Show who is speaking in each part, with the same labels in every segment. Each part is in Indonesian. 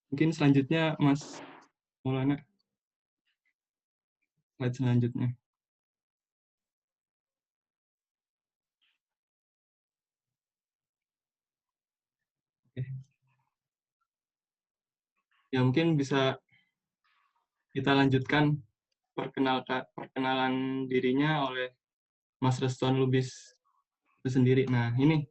Speaker 1: Mungkin selanjutnya Mas Maulana, slide selanjutnya. Oke. Ya mungkin bisa kita lanjutkan perkenalan dirinya oleh Mas Reston Lubis itu sendiri. Nah, ini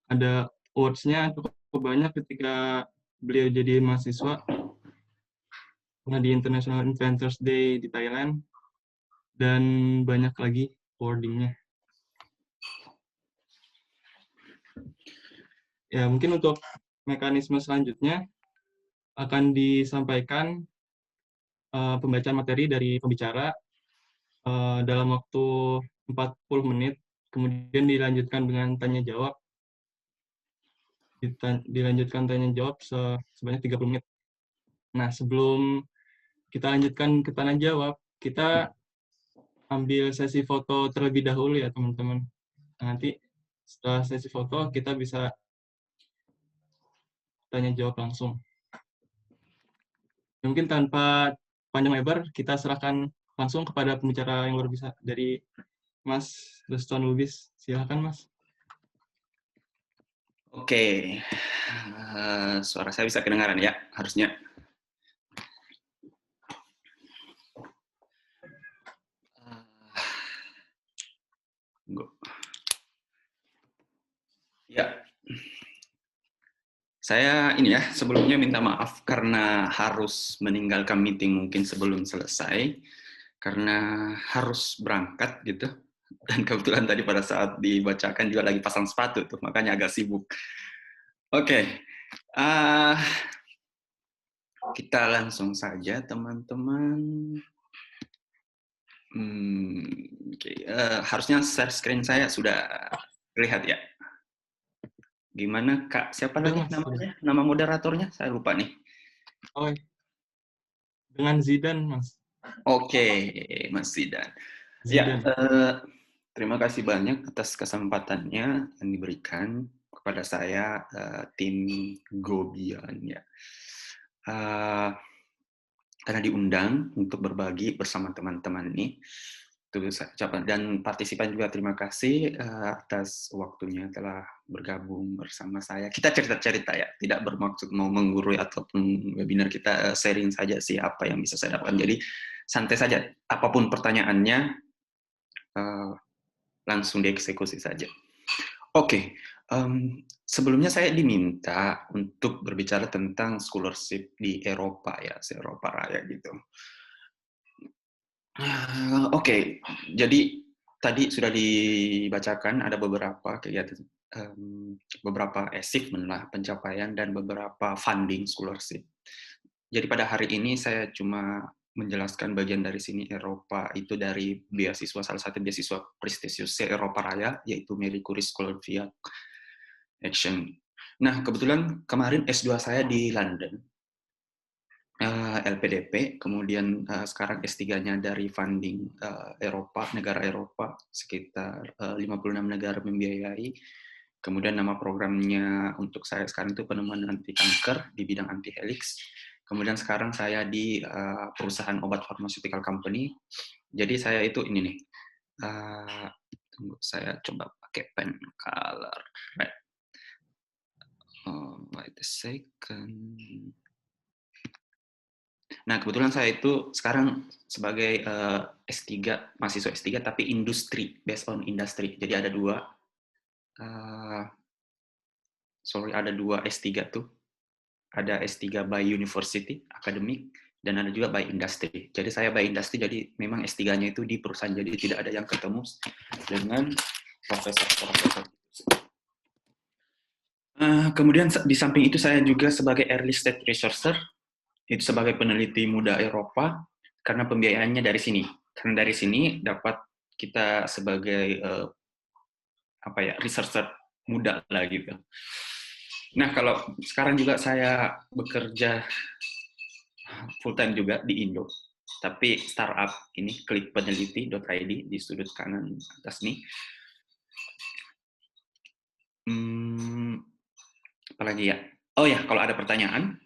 Speaker 1: ada awards-nya cukup banyak ketika beliau jadi mahasiswa. Pernah di International Inventors Day di Thailand, dan banyak lagi awarding-nya. Ya, mungkin untuk mekanisme selanjutnya akan disampaikan pembacaan materi dari pembicara dalam waktu 40 menit, kemudian dilanjutkan dengan tanya jawab, dilanjutkan tanya jawab sebanyak 30 menit. Nah, sebelum kita lanjutkan ke tanya jawab, kita ambil sesi foto terlebih dahulu ya teman-teman. Nanti setelah sesi foto kita bisa tanya jawab langsung. Mungkin tanpa panjang lebar, kita serahkan langsung kepada pembicara yang luar biasa dari Mas Reston Lubis. Silakan Mas.
Speaker 2: Oke, suara saya bisa kedengaran ya, harusnya. Ya, saya ini ya, sebelumnya minta maaf karena harus meninggalkan meeting mungkin sebelum selesai, karena harus berangkat gitu. Dan kebetulan tadi pada saat dibacakan juga lagi pasang sepatu tuh, makanya agak sibuk. Oke, kita langsung saja teman-teman. Harusnya share screen saya sudah terlihat ya. Gimana Kak? Siapa
Speaker 1: Sudah
Speaker 2: lagi
Speaker 1: Mas, sudah.
Speaker 2: namanya? Nama moderatornya? Saya lupa nih.
Speaker 1: Oh, dengan Zidan Mas.
Speaker 2: Oke, Mas Zidan. Ya,
Speaker 1: Zidan.
Speaker 2: terima kasih banyak atas kesempatannya yang diberikan kepada saya, tim Gobian ya. Karena diundang untuk berbagi bersama teman-teman nih. Dan partisipan juga terima kasih atas waktunya telah bergabung bersama saya. Kita cerita-cerita ya, tidak bermaksud mau menggurui ataupun webinar, kita sharing saja sih apa yang bisa saya dapatkan. Jadi santai saja, apapun pertanyaannya langsung dieksekusi saja. Oke, sebelumnya saya diminta untuk berbicara tentang scholarship di Eropa ya, Eropa Raya gitu. Oke, jadi tadi sudah dibacakan ada beberapa kegiatan, beberapa achievement lah, pencapaian dan beberapa funding scholarship. Jadi pada hari ini saya cuma menjelaskan bagian dari sini. Eropa itu dari beasiswa, salah satu beasiswa prestisius Eropa Raya, yaitu Marie Curie Scholarship Action. Nah, kebetulan kemarin S2 saya di London, LPDP, kemudian sekarang S3-nya dari funding Eropa, negara Eropa, sekitar 56 negara membiayai. Kemudian nama programnya untuk saya sekarang itu penemuan anti kanker di bidang anti helix. Kemudian sekarang saya di perusahaan obat pharmaceutical company. Jadi saya itu ini nih, tunggu saya coba pakai pen color red. Wait a second. Nah, kebetulan saya itu sekarang sebagai S3, mahasiswa S3, tapi industri, based on industry. Jadi ada ada dua S3 tuh. Ada S3 by university, akademik, dan ada juga by industry. Jadi saya by industry, jadi memang S3-nya itu di perusahaan, jadi tidak ada yang ketemu dengan profesor-profesor. Kemudian di samping itu saya juga sebagai early stage researcher, itu sebagai peneliti muda Eropa, karena pembiayaannya dari sini. Karena dari sini dapat kita sebagai researcher muda lah gitu. Nah, kalau sekarang juga saya bekerja full time juga di Indo, tapi startup ini klikpeneliti.id di sudut kanan atas nih. Apalagi ya? Oh ya, kalau ada pertanyaan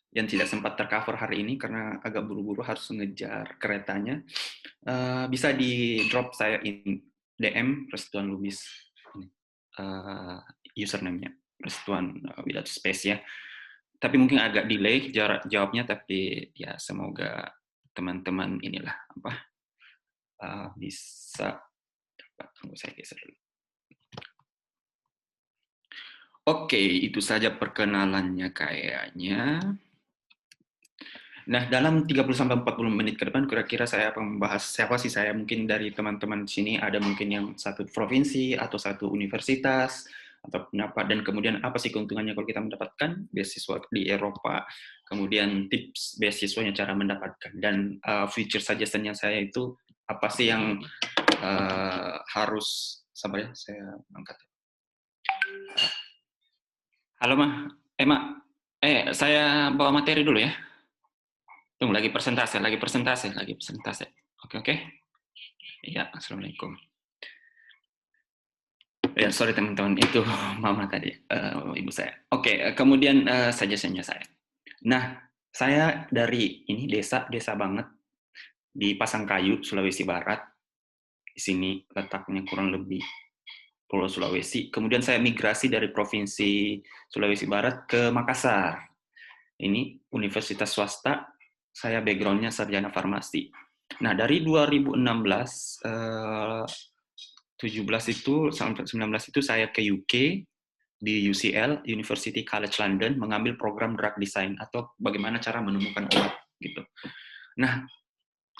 Speaker 2: yang tidak sempat tercover hari ini karena agak buru-buru harus mengejar keretanya, bisa di drop saya DM Restuan Lubis, username-nya Restuan without space ya. Tapi mungkin agak delay jarak jawabnya, tapi ya semoga teman-teman inilah bisa. Tunggu saya geser dulu. Oke, itu saja perkenalannya kayaknya. Nah, dalam 30-40 menit ke depan, kira-kira saya akan membahas siapa sih saya. Mungkin dari teman-teman di sini ada mungkin yang satu provinsi atau satu universitas, atau pendapat, dan kemudian apa sih keuntungannya kalau kita mendapatkan beasiswa di Eropa, kemudian tips beasiswanya, cara mendapatkan, dan future suggestion yang saya itu, apa sih yang harus, sabar ya, saya angkat. Halo, Mak. Saya bawa materi dulu ya. Tunggu, lagi presentasi. Oke. Ya, Assalamualaikum. Ya, sorry teman-teman, itu Mama tadi, ibu saya. Oke, kemudian suggestion-nya saya. Nah, saya dari ini desa banget, di Pasangkayu, Sulawesi Barat. Di sini letaknya kurang lebih Pulau Sulawesi. Kemudian saya migrasi dari Provinsi Sulawesi Barat ke Makassar. Ini universitas swasta, saya background-nya sarjana farmasi. Nah, dari 2016, 17 itu sampai 19 itu saya ke UK di UCL, University College London, mengambil program drug design atau bagaimana cara menemukan obat gitu. Nah,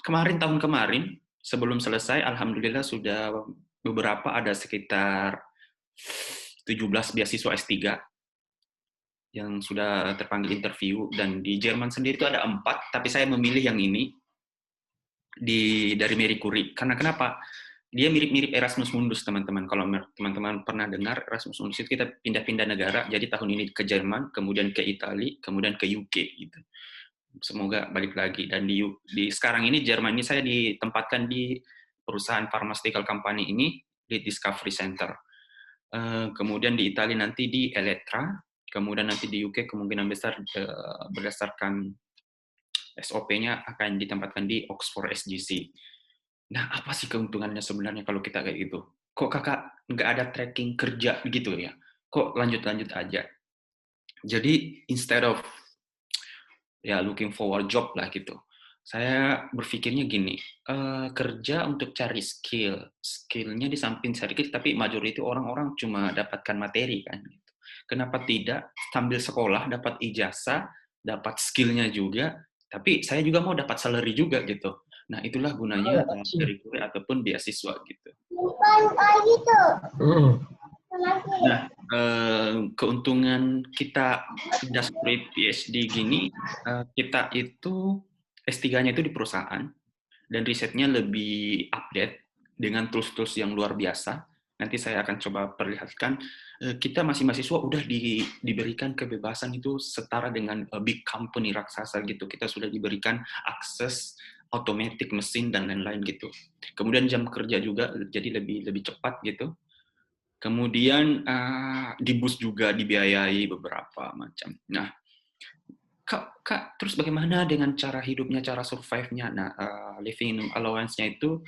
Speaker 2: tahun kemarin sebelum selesai, alhamdulillah sudah beberapa, ada sekitar 17 beasiswa S3 yang sudah terpanggil interview, dan di Jerman sendiri itu ada 4, tapi saya memilih yang ini dari Marie Curie. Karena kenapa? Dia mirip-mirip Erasmus Mundus, teman-teman. Kalau teman-teman pernah dengar, Erasmus Mundus itu kita pindah-pindah negara, jadi tahun ini ke Jerman, kemudian ke Italia, kemudian ke UK gitu. Semoga balik lagi. Dan di sekarang ini Jerman ini saya ditempatkan di perusahaan pharmaceutical company ini di Discovery Center. Kemudian di Italia nanti di Elettra, kemudian nanti di UK kemungkinan besar berdasarkan SOP-nya akan ditempatkan di Oxford SGC. Nah, apa sih keuntungannya sebenarnya kalau kita kayak gitu? Kok kakak nggak ada tracking kerja gitu ya? Kok lanjut-lanjut aja? Jadi, instead of ya looking forward job lah gitu, saya berpikirnya gini, kerja untuk cari skillnya di samping cari skill, tapi majority orang-orang cuma dapatkan materi kan gitu. Kenapa tidak sambil sekolah dapat ijazah, dapat skillnya juga, tapi saya juga mau dapat salary juga gitu. Nah, itulah gunanya dari kuliah ataupun beasiswa gitu. Nah, keuntungan kita industri PhD gini, kita itu S3-nya itu di perusahaan, dan risetnya lebih update dengan tools-tools yang luar biasa. Nanti saya akan coba perlihatkan. Kita masih mahasiswa udah diberikan kebebasan itu setara dengan big company raksasa gitu. Kita sudah diberikan akses otomatis mesin dan lain-lain gitu. Kemudian jam kerja juga jadi lebih cepat gitu. Kemudian di bus juga dibiayai beberapa macam. Nah, Kak, terus bagaimana dengan cara hidupnya, cara survive-nya? Nah, living allowance-nya itu,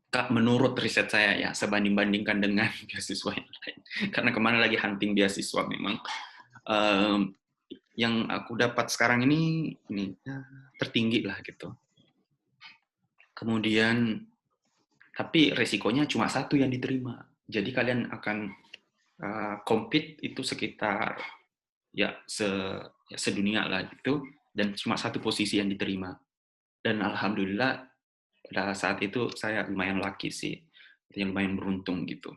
Speaker 2: Kak, menurut riset saya ya, sebanding-bandingkan dengan beasiswa yang lain. Karena kemana lagi hunting beasiswa memang. Yang aku dapat sekarang ini tertinggi lah gitu. Kemudian, tapi resikonya cuma satu yang diterima. Jadi kalian akan compete itu sekitar sedunia lah gitu, dan cuma satu posisi yang diterima. Dan alhamdulillah pada saat itu saya lumayan lucky sih, lumayan beruntung gitu.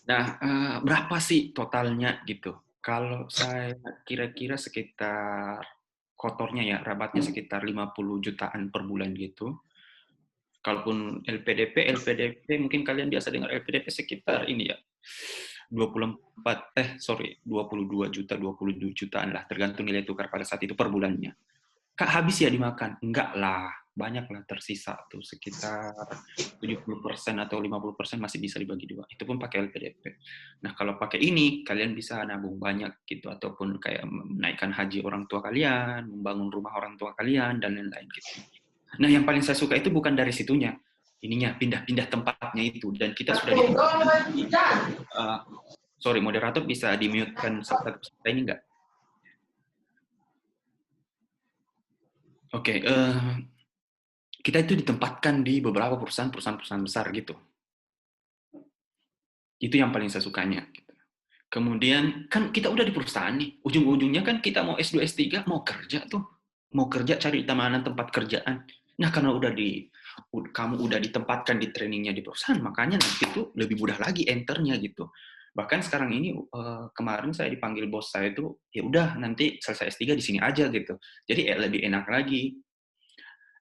Speaker 2: Nah, berapa sih totalnya gitu? Kalau saya kira-kira sekitar kotornya ya, rabatnya sekitar 50 jutaan per bulan gitu. Kalaupun LPDP mungkin kalian biasa dengar LPDP sekitar ini ya, 22 jutaan lah, tergantung nilai tukar pada saat itu per bulannya. Kak, habis ya dimakan? Enggak lah, banyaklah tersisa tuh sekitar 70% atau 50% masih bisa dibagi dua. Itu pun pakai LPDP. Nah, kalau pakai ini kalian bisa nabung banyak gitu, ataupun kayak menaikkan haji orang tua kalian, membangun rumah orang tua kalian dan lain-lain gitu. Nah, yang paling saya suka itu bukan dari situnya, ininya pindah-pindah tempatnya itu, dan kita sudah di sorry, moderator bisa di-mute-kan satu ini enggak? Oke, kita itu ditempatkan di beberapa perusahaan besar gitu. Itu yang paling saya sukanya. Gitu. Kemudian, kan kita udah di perusahaan nih, ujung-ujungnya kan kita mau S2, S3, mau kerja tuh. Mau kerja, cari temanan tempat kerjaan. Nah, karena kamu udah ditempatkan di trainingnya di perusahaan, makanya nanti tuh lebih mudah lagi enternya gitu. Bahkan sekarang ini, kemarin saya dipanggil bos saya itu, ya udah nanti selesai S3 di sini aja gitu. Jadi lebih enak lagi.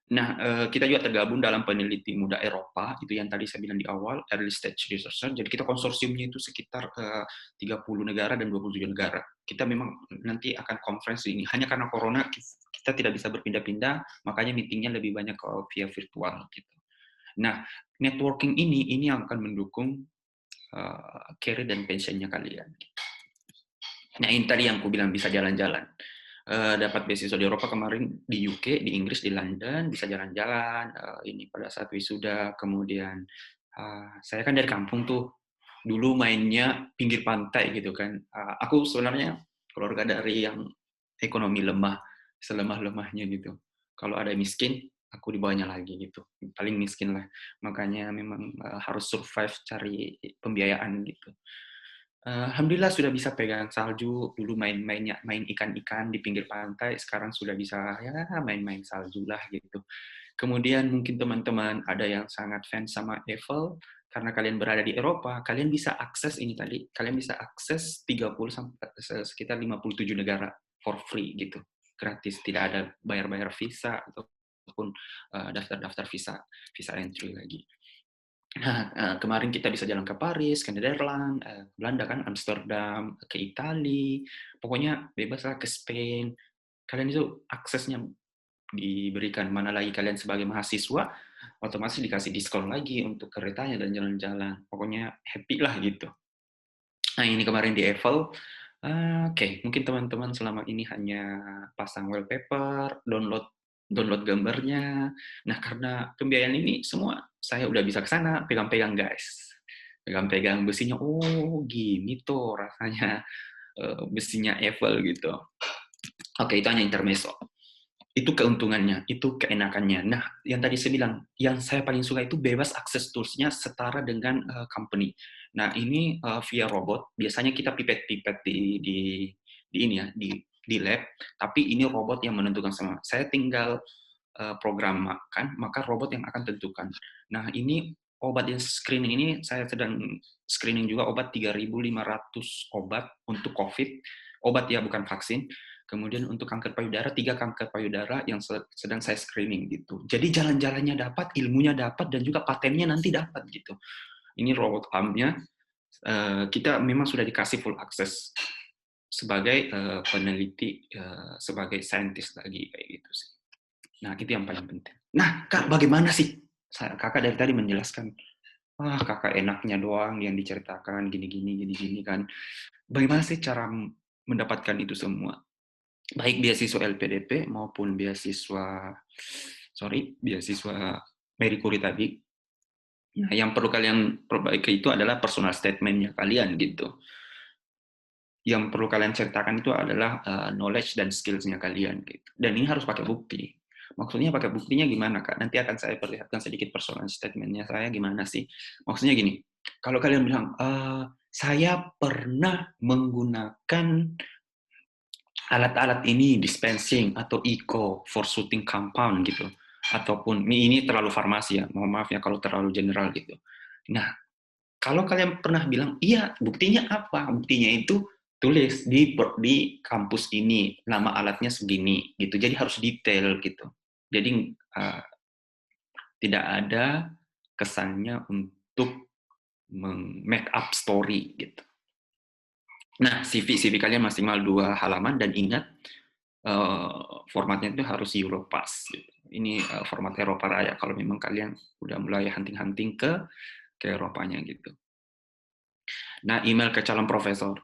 Speaker 2: Nah, kita juga tergabung dalam peneliti muda Eropa, itu yang tadi saya bilang di awal, early stage researcher. Jadi kita konsorsiumnya itu sekitar 30 negara dan 27 negara. Kita memang nanti akan conference ini. Hanya karena corona, kita tidak bisa berpindah-pindah, makanya meetingnya lebih banyak via virtual. Gitu. Nah, networking ini yang akan mendukung career dan pensiunnya kalian. Nah, ini tadi yang aku bilang bisa jalan-jalan. Dapat beasiswa di Eropa kemarin, di UK, di Inggris, di London, bisa jalan-jalan, ini pada saat wisuda. Kemudian saya kan dari kampung tuh, dulu mainnya pinggir pantai gitu kan. Aku sebenarnya keluarga dari yang ekonomi lemah, selemah-lemahnya gitu. Kalau ada miskin, aku di bawahnya lagi gitu, paling miskin lah. Makanya memang harus survive cari pembiayaan gitu. Alhamdulillah sudah bisa pegang salju, dulu main ikan-ikan di pinggir pantai, sekarang sudah bisa ya main-main salju lah gitu. Kemudian mungkin teman-teman ada yang sangat fans sama Eiffel, karena kalian berada di Eropa, kalian bisa akses ini tadi, kalian bisa akses 30 sampai sekitar 57 negara for free gitu, gratis, tidak ada bayar-bayar visa ataupun daftar-daftar visa entry lagi. Nah, kemarin kita bisa jalan ke Paris, ke Nederland, Belanda kan, Amsterdam, ke Italia, pokoknya bebas lah ke Spain. Kalian itu aksesnya diberikan, mana lagi kalian sebagai mahasiswa, otomatis dikasih diskon lagi untuk keretanya dan jalan-jalan. Pokoknya happy lah gitu. Nah, ini kemarin di Eiffel. Oke, mungkin teman-teman selama ini hanya pasang wallpaper, download gambarnya. Nah, karena pembiayaan ini semua saya udah bisa ke sana, pegang-pegang guys. Pegang-pegang besinya, oh gini tuh rasanya besinya Eiffel gitu. Oke, itu hanya intermezzo. Itu keuntungannya, itu keenakannya. Nah, yang tadi saya bilang, yang saya paling suka itu bebas akses tools-nya setara dengan company. Nah, ini via robot. Biasanya kita pipet-pipet di ini ya, di lab, tapi ini robot yang menentukan semua. Saya tinggal programkan, maka robot yang akan tentukan. Nah, ini obat yang screening ini, saya sedang screening juga obat 3.500 obat untuk COVID. Obat ya, bukan vaksin. Kemudian untuk kanker payudara, 3 kanker payudara yang sedang saya screening gitu. Jadi jalan-jalannya dapat, ilmunya dapat, dan juga patennya nanti dapat gitu. Ini robot arm-nya, kita memang sudah dikasih full access sebagai peneliti, sebagai scientist lagi kayak gitu sih. Nah, itu yang paling penting. Nah, Kak, bagaimana sih? Kakak dari tadi menjelaskan, kakak enaknya doang yang diceritakan, gini-gini kan. Bagaimana sih cara mendapatkan itu semua? Baik beasiswa LPDP maupun beasiswa Marie Curie tadi. Nah, yang perlu kalian perbaiki itu adalah personal statement-nya kalian gitu. Yang perlu kalian ceritakan itu adalah knowledge dan skills-nya kalian gitu. Dan ini harus pakai bukti. Maksudnya pakai buktinya gimana, Kak? Nanti akan saya perlihatkan sedikit personal statement-nya saya gimana sih. Maksudnya gini, kalau kalian bilang, saya pernah menggunakan alat-alat ini, dispensing atau eco for shooting compound gitu, ataupun ini terlalu farmasi ya, mohon maaf ya kalau terlalu general gitu. Nah, kalau kalian pernah bilang, iya, buktinya apa? Buktinya itu tulis di kampus ini, nama alatnya segini gitu. Jadi harus detail gitu. Jadi tidak ada kesannya untuk make up story gitu. Nah, CV kalian maksimal 2 halaman, dan ingat, formatnya itu harus Europass. Gitu. Ini format Eropa Raya kalau memang kalian udah mulai hunting-hunting ke Eropanya gitu. Nah, email ke calon profesor.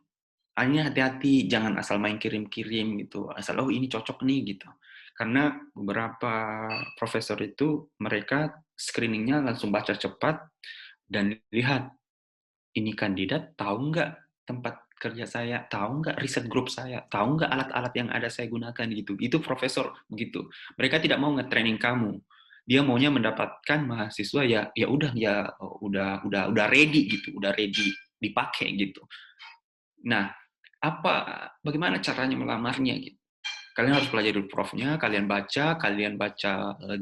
Speaker 2: Hanya hati-hati, jangan asal main kirim-kirim gitu. Asal, oh ini cocok nih gitu. Karena beberapa profesor itu mereka screeningnya langsung baca cepat dan lihat ini kandidat tahu nggak tempat kerja saya, tahu nggak riset grup saya, tahu nggak alat-alat yang ada saya gunakan gitu. Itu profesor begitu. Mereka tidak mau nge-training kamu. Dia maunya mendapatkan mahasiswa ya udah ya udah ready gitu, udah ready dipakai gitu. Nah, bagaimana caranya melamarnya gitu? Kalian harus pelajari profnya, kalian baca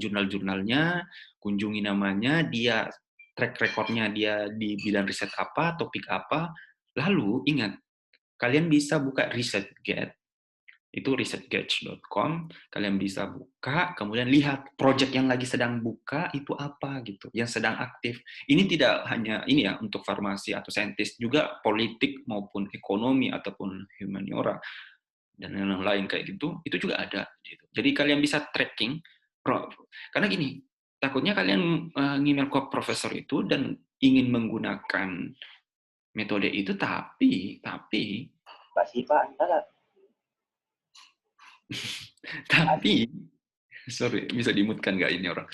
Speaker 2: jurnal-jurnalnya, kunjungi namanya, dia track recordnya dia di bidang riset apa, topik apa. Lalu ingat, kalian bisa buka ResearchGate, itu researchgate.com, kalian bisa buka, kemudian lihat project yang lagi sedang buka itu apa gitu, yang sedang aktif. Ini tidak hanya ini ya untuk farmasi atau saintis, juga politik maupun ekonomi ataupun humaniora dan yang lain kayak gitu, itu juga ada. Gitu. Jadi kalian bisa tracking, karena gini, takutnya kalian ngemail ke profesor itu dan ingin menggunakan metode itu, tapi
Speaker 3: Masih Pak,
Speaker 2: tapi sorry, bisa dimutkan nggak ini orang?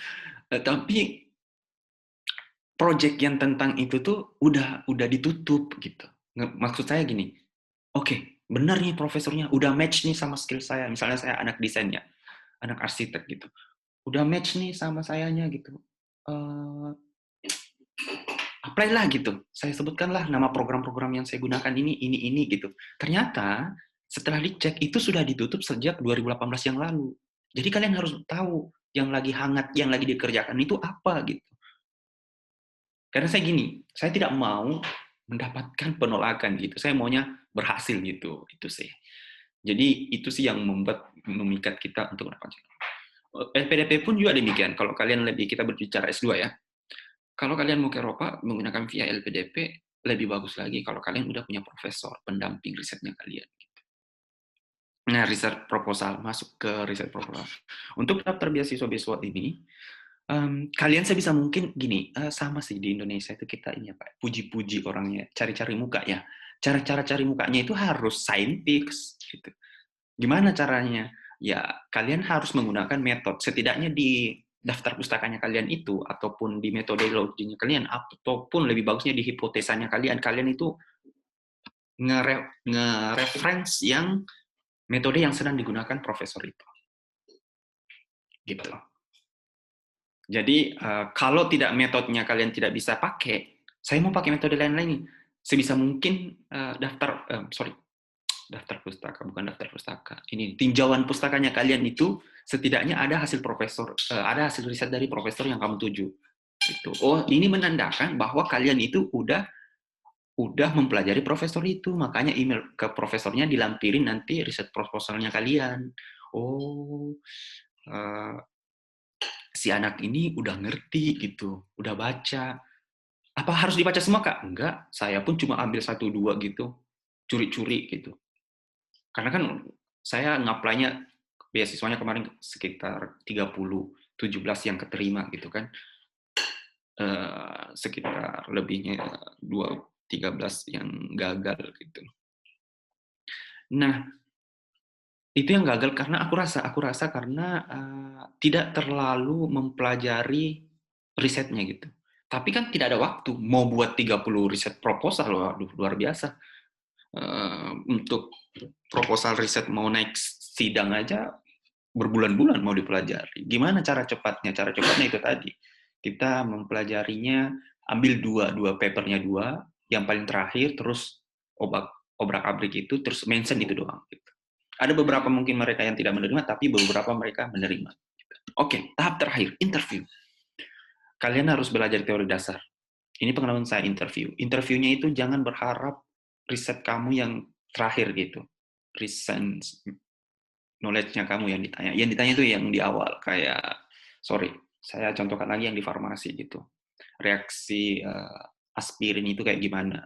Speaker 2: Tapi project yang tentang itu tuh udah ditutup gitu. Maksud saya gini, oke, benar nih profesornya, udah match nih sama skill saya. Misalnya saya anak desainnya, anak arsitek gitu. Udah match nih sama sayanya gitu. Apply lah gitu. Saya sebutkanlah nama program-program yang saya gunakan ini gitu. Ternyata setelah dicek itu sudah ditutup sejak 2018 yang lalu. Jadi kalian harus tahu yang lagi hangat, yang lagi dikerjakan itu apa gitu. Karena saya gini, saya tidak mau mendapatkan penolakan gitu. Saya maunya berhasil gitu, itu sih. Jadi itu sih yang memikat kita untuk mendapatkan. LPDP pun juga demikian. Kalau kalian kita berbicara S2 ya. Kalau kalian mau ke Eropa menggunakan via LPDP lebih bagus lagi kalau kalian udah punya profesor pendamping risetnya kalian. Nah, riset proposal masuk ke riset proposal. Untuk daftar beasiswa ini, kalian sebisa mungkin gini, sama sih di Indonesia itu kita ini apa? Puji-puji orangnya, cari-cari muka ya. Cara-cara cari mukanya itu harus scientific gitu. Gimana caranya? Ya, kalian harus menggunakan metode setidaknya di daftar pustakanya kalian itu, ataupun di metodologinya kalian, ataupun lebih bagusnya di hipotesanya kalian itu nge-reference yang metode yang sedang digunakan profesor itu. Gitu. Jadi, kalau tidak metodenya kalian tidak bisa pakai, saya mau pakai metode lain-lain nih. Sebisa mungkin daftar pustaka, bukan daftar pustaka. Ini tinjauan pustakanya kalian itu setidaknya ada hasil ada hasil riset dari profesor yang kamu tuju. Gitu. Oh, ini menandakan bahwa kalian itu udah mempelajari profesor itu, makanya email ke profesornya dilampirin nanti riset proposalnya kalian. Oh, si anak ini udah ngerti gitu, udah baca. Apa harus dibaca semua, Kak? Enggak, saya pun cuma ambil 1-2 gitu, curi-curi gitu. Karena kan saya ngaplainya beasiswanya kemarin sekitar 30, 17 yang keterima gitu kan. Sekitar lebihnya 13 yang gagal gitu. Nah, itu yang gagal karena aku rasa karena tidak terlalu mempelajari risetnya gitu. Tapi kan tidak ada waktu mau buat 30 riset proposal, waduh luar biasa. Untuk proposal riset mau naik sidang aja berbulan-bulan mau dipelajari. Gimana cara cepatnya? Cara cepatnya itu tadi. Kita mempelajarinya, ambil dua papernya dua, yang paling terakhir, terus obrak-abrik itu, terus mention itu doang. Gitu. Ada beberapa mungkin mereka yang tidak menerima, tapi beberapa mereka menerima. Oke, tahap terakhir, interview. Kalian harus belajar teori dasar. Ini pengalaman saya interview. Interviewnya itu jangan berharap riset kamu yang terakhir gitu. Recent knowledge-nya kamu yang ditanya. Yang ditanya itu yang di awal, kayak, saya contohkan lagi yang di farmasi gitu. Reaksi aspirin itu kayak gimana?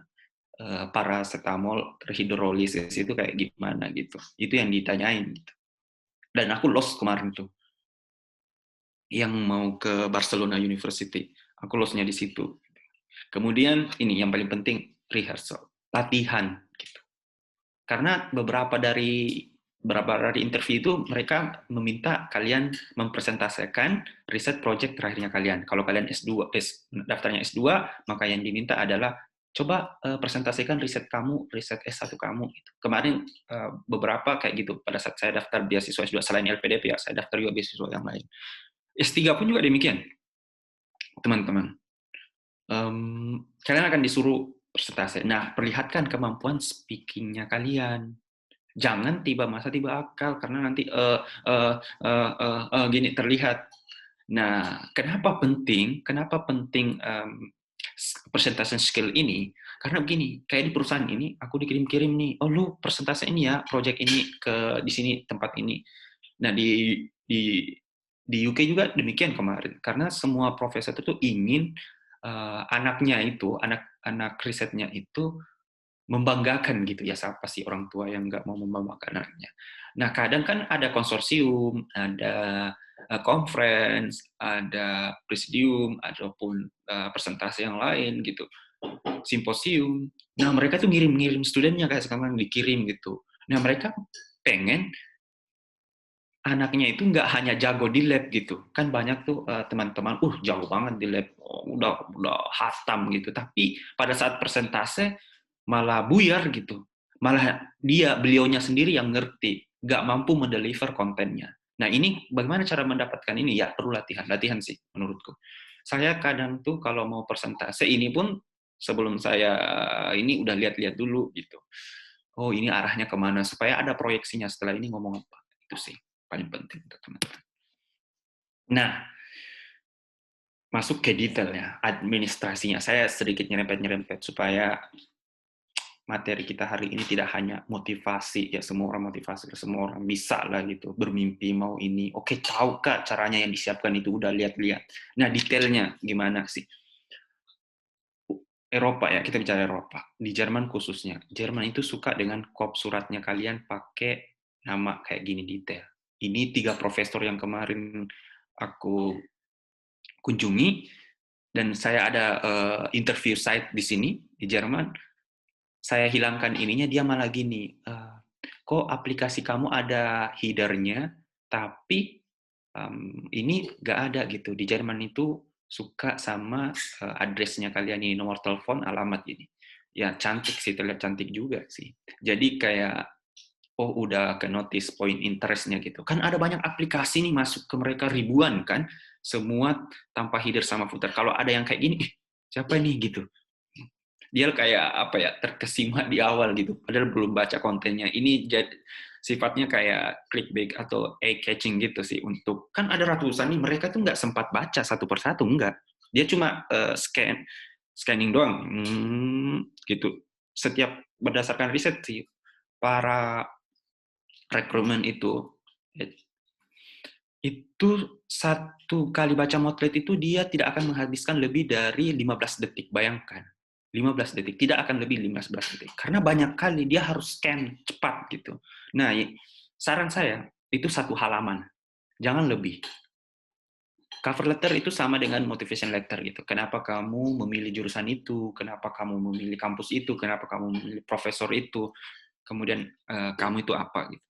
Speaker 2: Paracetamol terhidrolisis itu kayak gimana gitu. Itu yang ditanyain gitu. Dan aku lost kemarin tuh, yang mau ke Barcelona University. Aku lostnya di situ. Kemudian ini yang paling penting, rehearsal, latihan. Gitu. Karena beberapa dari interview itu mereka meminta kalian mempresentasikan riset project terakhirnya kalian. Kalau kalian daftarnya S2, maka yang diminta adalah coba presentasikan riset kamu, riset S1 kamu. Gitu. Kemarin beberapa kayak gitu, pada saat saya daftar beasiswa S2, selain LPDP ya, saya daftar juga beasiswa yang lain. S3 pun juga demikian, teman-teman. Kalian akan disuruh presentasi. Nah, perlihatkan kemampuan speaking-nya kalian. Jangan tiba akal karena nanti gini terlihat. Nah, kenapa penting presentation skill ini? Karena begini, kayak di perusahaan ini aku dikirim-kirim nih, oh lu presentasi ini ya, project ini di sini tempat ini. Nah, di UK juga demikian kemarin, karena semua profesor itu ingin anaknya itu, anak risetnya itu membanggakan gitu ya, siapa sih orang tua yang nggak mau membanggakan anaknya. Nah, kadang kan ada konsorsium, ada conference, ada presidium, ataupun presentasi yang lain gitu, simposium. Nah, mereka tuh ngirim studennya kayak sekarang dikirim gitu. Nah, mereka pengen anaknya itu nggak hanya jago di lab gitu. Kan banyak tuh teman-teman, jago banget di lab, udah hatam gitu. Tapi pada saat presentase malah buyar gitu. Malah beliaunya sendiri yang ngerti, nggak mampu mendeliver kontennya. Nah, ini bagaimana cara mendapatkan ini? Ya, perlu latihan sih menurutku. Saya kadang tuh kalau mau presentase ini pun sebelum saya ini udah lihat-lihat dulu gitu. Oh, ini arahnya kemana, supaya ada proyeksinya setelah ini ngomong apa. Itu sih paling penting untuk teman-teman. Nah, masuk ke detailnya, administrasinya. Saya sedikit nyerempet supaya materi kita hari ini tidak hanya motivasi, ya semua orang motivasi, semua orang bisa lah gitu, bermimpi mau ini. Oke, tahu Kak caranya yang disiapkan itu, udah lihat-lihat. Nah, detailnya gimana sih? Eropa ya, kita bicara Eropa. Di Jerman khususnya. Jerman itu suka dengan kop suratnya kalian pakai nama kayak gini detail. Ini 3 profesor yang kemarin aku kunjungi, dan saya ada interview site di sini, di Jerman. Saya hilangkan ininya, dia malah gini, kok aplikasi kamu ada header-nya, tapi ini nggak ada gitu. Di Jerman itu suka sama address-nya kalian ini, nomor telepon, alamat ini. Ya cantik sih, terlihat cantik juga sih. Jadi kayak, udah ke notice point interest-nya gitu. Kan ada banyak aplikasi nih masuk ke mereka ribuan kan, semua tanpa header sama footer. Kalau ada yang kayak gini, siapa nih gitu. Dia kayak apa ya, terkesima di awal gitu, padahal belum baca kontennya. Ini jadi sifatnya kayak clickbait atau eye-catching gitu sih. Untuk kan ada ratusan nih, mereka tuh nggak sempat baca satu persatu, enggak. Dia cuma scanning doang, gitu. Setiap berdasarkan riset sih, para rekrutmen itu satu kali baca motret itu dia tidak akan menghabiskan lebih dari 15 detik. Bayangkan, 15 detik, tidak akan lebih 15 detik. Karena banyak kali dia harus scan cepat gitu. Nah, saran saya itu 1 halaman, jangan lebih. Cover letter itu sama dengan motivation letter gitu. Kenapa kamu memilih jurusan itu? Kenapa kamu memilih kampus itu? Kenapa kamu memilih profesor itu? Kemudian kamu itu apa gitu.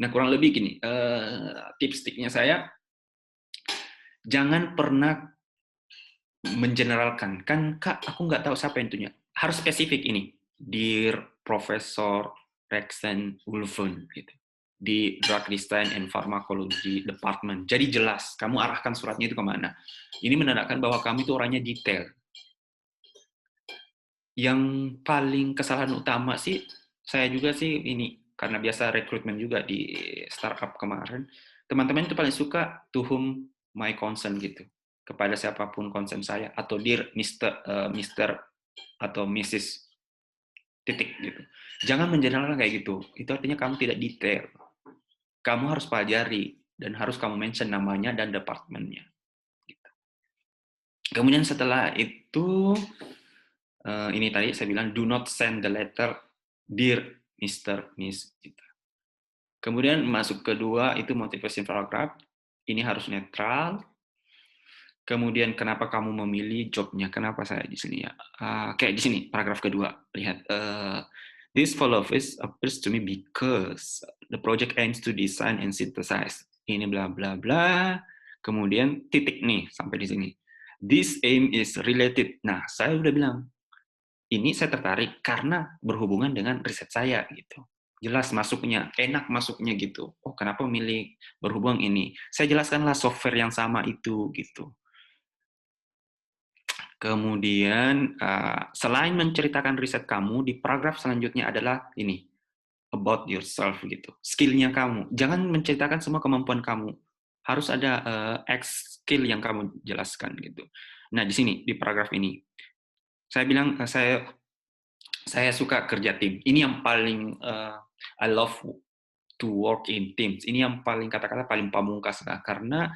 Speaker 2: Nah, kurang lebih gini, tips-tipsnya saya, jangan pernah mengeneralkan. Kan, Kak, aku nggak tahu siapa yang punya. Harus spesifik ini. Dear Profesor Rexen Wolfen, gitu. Di Drug Design and Pharmacology Department. Jadi jelas, kamu arahkan suratnya itu kemana. Ini menandakan bahwa kamu itu orangnya detail. Yang paling kesalahan utama sih, saya juga sih ini, karena biasa rekrutmen juga di startup kemarin, teman-teman itu paling suka to whom my concern gitu, kepada siapapun concern saya, atau dear Mr. atau Mrs. titik gitu. Jangan mengeneralkan kayak gitu. Itu artinya kamu tidak detail. Kamu harus pelajari dan harus kamu mention namanya dan departemennya. Gitu. Kemudian setelah itu ini tadi saya bilang, do not send the letter dear Mr. Miss. Kemudian masuk kedua itu motivation paragraph. Ini harus netral. Kemudian kenapa kamu memilih jobnya? Kenapa saya di sini ya? Kayak di sini paragraf kedua. Lihat. This follow is appears to me because the project aims to design and synthesize. Ini bla bla bla. Kemudian titik nih sampai di sini. This aim is related. Nah, saya udah bilang ini saya tertarik karena berhubungan dengan riset saya gitu. Jelas masuknya, enak masuknya gitu. Oh, kenapa milih berhubung ini? Saya jelaskanlah software yang sama itu gitu. Kemudian selain menceritakan riset kamu, di paragraf selanjutnya adalah ini, about yourself gitu. Skill-nya kamu. Jangan menceritakan semua kemampuan kamu. Harus ada X skill yang kamu jelaskan gitu. Nah, di sini di paragraf ini saya bilang saya suka kerja tim. Ini yang paling I love to work in teams. Ini yang paling kata-kata paling pamungkas lah. Karena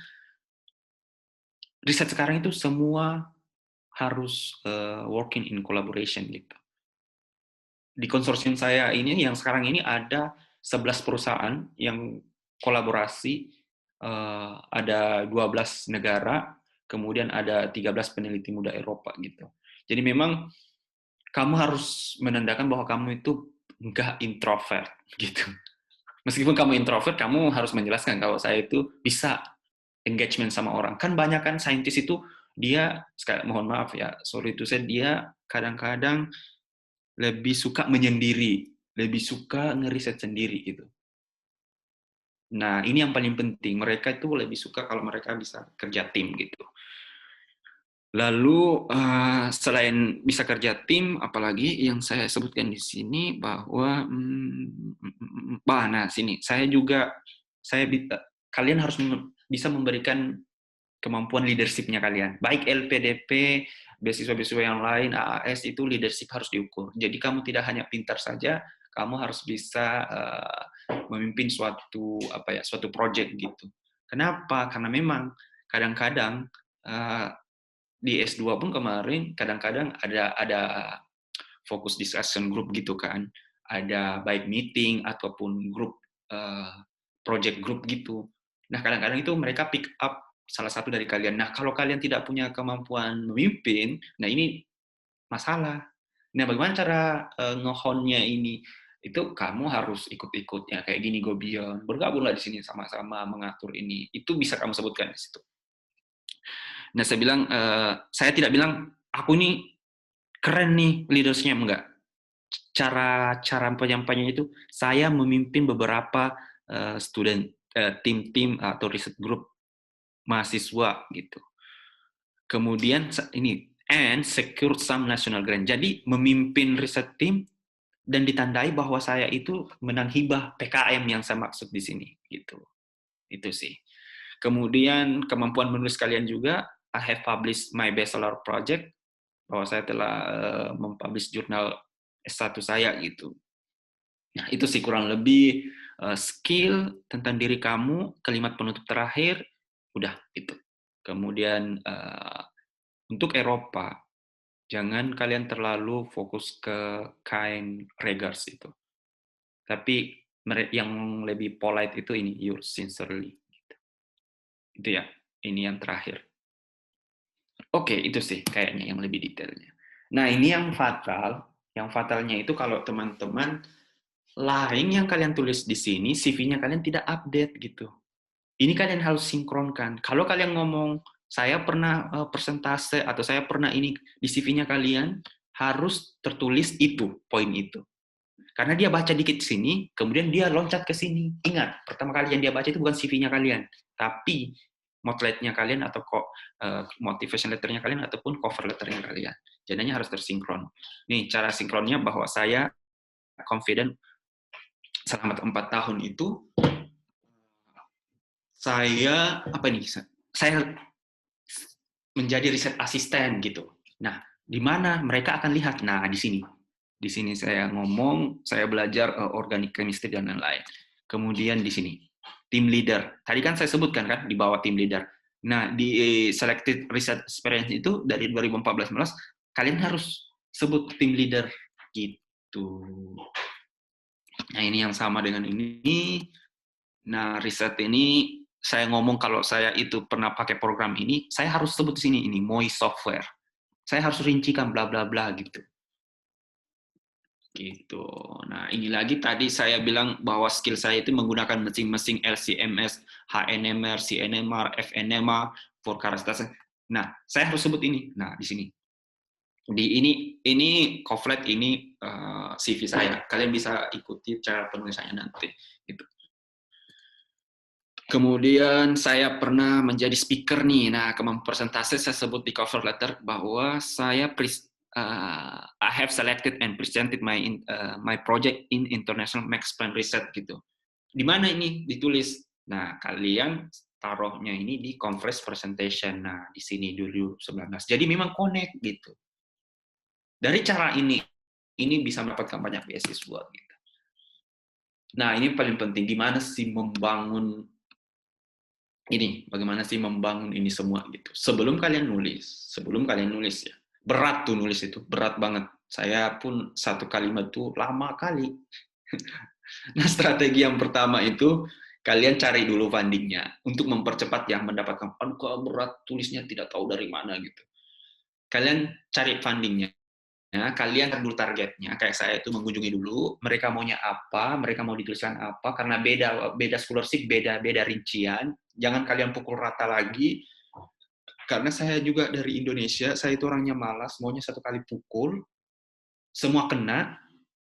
Speaker 2: riset sekarang itu semua harus working in collaboration gitu. Di konsorsium saya ini yang sekarang ini ada 11 perusahaan yang kolaborasi, ada 12 negara, kemudian ada 13 peneliti muda Eropa gitu. Jadi memang kamu harus menandakan bahwa kamu itu enggak introvert gitu. Meskipun kamu introvert, kamu harus menjelaskan kalau saya itu bisa engagement sama orang. Kan banyak kan saintis itu dia, mohon maaf ya, sorry to say, dia kadang-kadang lebih suka menyendiri, lebih suka ngeriset sendiri gitu. Nah, ini yang paling penting. Mereka itu lebih suka kalau mereka bisa kerja tim gitu. Lalu selain bisa kerja tim, apalagi yang saya sebutkan di sini bahwa nah sini kalian harus bisa memberikan kemampuan leadership-nya kalian. Baik LPDP, beasiswa-beasiswa yang lain, AAS itu leadership harus diukur. Jadi kamu tidak hanya pintar saja, kamu harus bisa memimpin suatu project gitu. Kenapa? Karena memang kadang-kadang di S2 pun kemarin kadang-kadang ada fokus discussion group gitu kan, ada baik meeting ataupun grup project group gitu. Nah kadang-kadang itu mereka pick up salah satu dari kalian. Nah kalau kalian tidak punya kemampuan memimpin, nah ini masalah. Nah bagaimana cara ngehonnya ini? Itu kamu harus ikut-ikutnya kayak gini Gobion, bergabunglah di sini sama-sama mengatur ini. Itu bisa kamu sebutkan di situ. Nah, saya tidak bilang aku ini keren nih leadersnya, enggak. Cara penyampaiannya itu saya memimpin beberapa tim-tim atau riset group mahasiswa gitu. Kemudian ini and secure some national grant. Jadi memimpin riset tim dan ditandai bahwa saya itu menang hibah PKM yang saya maksud di sini gitu. Itu sih. Kemudian kemampuan menulis kalian juga, I have published my bachelor project, bahwa saya telah mempublish jurnal S1 saya gitu. Nah, itu sih kurang lebih skill tentang diri kamu, kalimat penutup terakhir, udah itu. Kemudian untuk Eropa, jangan kalian terlalu fokus ke kind regards itu. Tapi yang lebih polite itu ini, yours sincerely. Itu ya, ini yang terakhir. Oke, itu sih kayaknya yang lebih detailnya. Nah, ini yang fatal. Yang fatalnya itu kalau teman-teman lain yang kalian tulis di sini, CV-nya kalian tidak update gitu. Ini kalian harus sinkronkan. Kalau kalian ngomong, saya pernah persentase atau saya pernah ini di CV-nya kalian, harus tertulis itu, poin itu. Karena dia baca dikit di sini, kemudian dia loncat ke sini. Ingat, pertama kali yang dia baca itu bukan CV-nya kalian, tapi moodlet-nya kalian atau motivation letter-nya kalian ataupun cover letter-nya kalian. Jadinya harus tersinkron. Nih, cara sinkronnya bahwa saya confident selama 4 tahun itu saya menjadi riset asisten gitu. Nah, di mana mereka akan lihat? Nah, di sini. Di sini saya ngomong, saya belajar organic chemistry dan lain-lain. Kemudian di sini, team leader. Tadi kan saya sebutkan kan di bawah team leader. Nah, di selected research experience itu dari 2014, kalian harus sebut team leader gitu. Nah, ini yang sama dengan ini. Nah, riset ini saya ngomong kalau saya itu pernah pakai program ini, saya harus sebut di sini ini Moi software. Saya harus rincikan bla bla bla gitu. Gitu. Nah, ini lagi tadi saya bilang bahwa skill saya itu menggunakan mesin-mesin LCMS, HNMR, CNMR, FNMR, forecast. Nah, saya harus sebut ini. Nah, di sini. Di ini coverlet ini CV saya. Kalian bisa ikuti cara penulisannya nanti. Gitu. Kemudian saya pernah menjadi speaker nih. Nah, kemampuan presentasi saya sebut di cover letter bahwa saya I have selected and presented my project in International Max Planck Research gitu. Di mana ini ditulis? Nah, kalian taruhnya ini di conference presentation. Nah, di sini 2019. Jadi memang connect gitu. Dari cara ini bisa mendapatkan banyak beasiswa gitu. Nah, ini paling penting, gimana sih membangun bagaimana sih membangun ini semua gitu. Sebelum kalian nulis ya. Berat tuh nulis itu, berat banget. Saya pun satu kalimat tuh lama kali. Nah, strategi yang pertama itu kalian cari dulu fundingnya untuk mempercepat yang mendapatkan. Kalau berat tulisnya tidak tahu dari mana gitu. Kalian cari fundingnya. Ya, kalian dulu targetnya, kayak saya itu mengunjungi dulu, mereka maunya apa, mereka mau dituliskan apa, karena beda scholarship, beda rincian, jangan kalian pukul rata lagi, karena saya juga dari Indonesia, saya itu orangnya malas, maunya satu kali pukul, semua kena,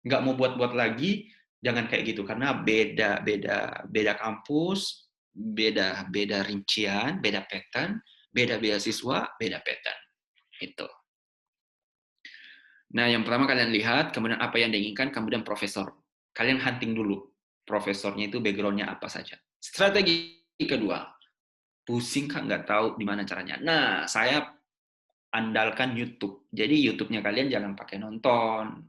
Speaker 2: nggak mau buat-buat lagi, jangan kayak gitu, karena beda kampus, beda rincian, beda pattern, beda beasiswa, beda pattern, itu. Nah, yang pertama kalian lihat, kemudian apa yang diinginkan, kemudian profesor. Kalian hunting dulu. Profesornya itu background-nya apa saja. Strategi kedua, pusing kan nggak tahu di mana caranya. Nah, saya andalkan YouTube. Jadi YouTube-nya kalian jangan pakai nonton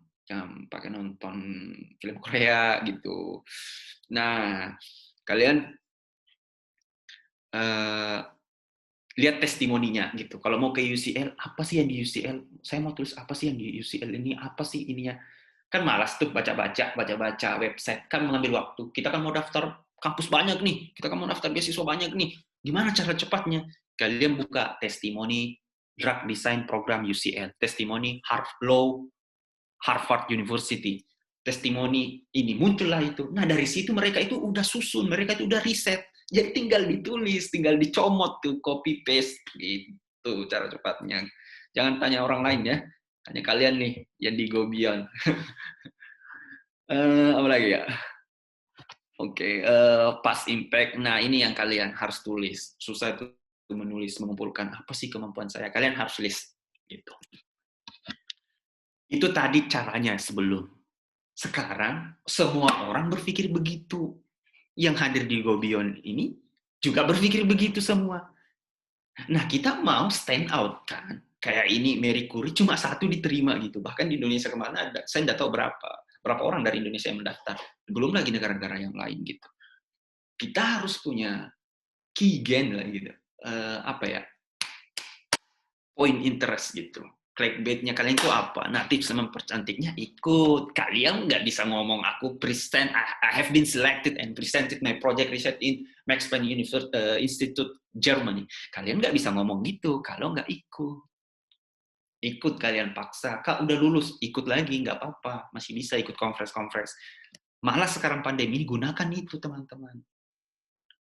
Speaker 2: film Korea gitu. Nah, kalian lihat testimoninya gitu. Kalau mau ke UCL, apa sih yang di UCL? Saya mau tulis apa sih yang di UCL ini? Apa sih ininya? Kan malas tuh baca-baca website, kan mengambil waktu. Kita kan mau daftar kampus banyak nih, kita kan mau daftar beasiswa banyak nih. Gimana cara cepatnya? Kalian buka testimoni drug design program UCL, testimoni Harvard University, testimoni ini muncullah itu. Nah, dari situ mereka itu udah susun, mereka itu udah riset. Jadi tinggal ditulis, tinggal dicomot tuh, copy paste gitu cara cepatnya. Jangan tanya orang lain ya. Hanya kalian nih yang di Gobion. Apa lagi ya? Oke, past impact. Nah, ini yang kalian harus tulis. Susah itu menulis, mengumpulkan apa sih kemampuan saya. Kalian harus list gitu. Itu tadi caranya sebelum. Sekarang semua orang berpikir begitu. Yang hadir di Gobion ini juga berpikir begitu semua. Nah, kita mau stand out kan? Kayak ini Marie Curie cuma satu diterima gitu. Bahkan di Indonesia kemana ada, saya nggak tahu berapa orang dari Indonesia yang mendaftar. Belum lagi negara-negara yang lain gitu. Kita harus punya key gain lah gitu. Apa ya? Point interest gitu. Clickbait-nya kalian itu apa? Nah, tips mempercantiknya ikut. Kalian nggak bisa ngomong aku present, I have been selected and presented my project research in Max Planck Institute Germany. Kalian nggak bisa ngomong gitu kalau nggak ikut. Ikut kalian paksa. Kak udah lulus, ikut lagi nggak apa-apa. Masih bisa ikut conference. Malah sekarang pandemi gunakan itu teman-teman.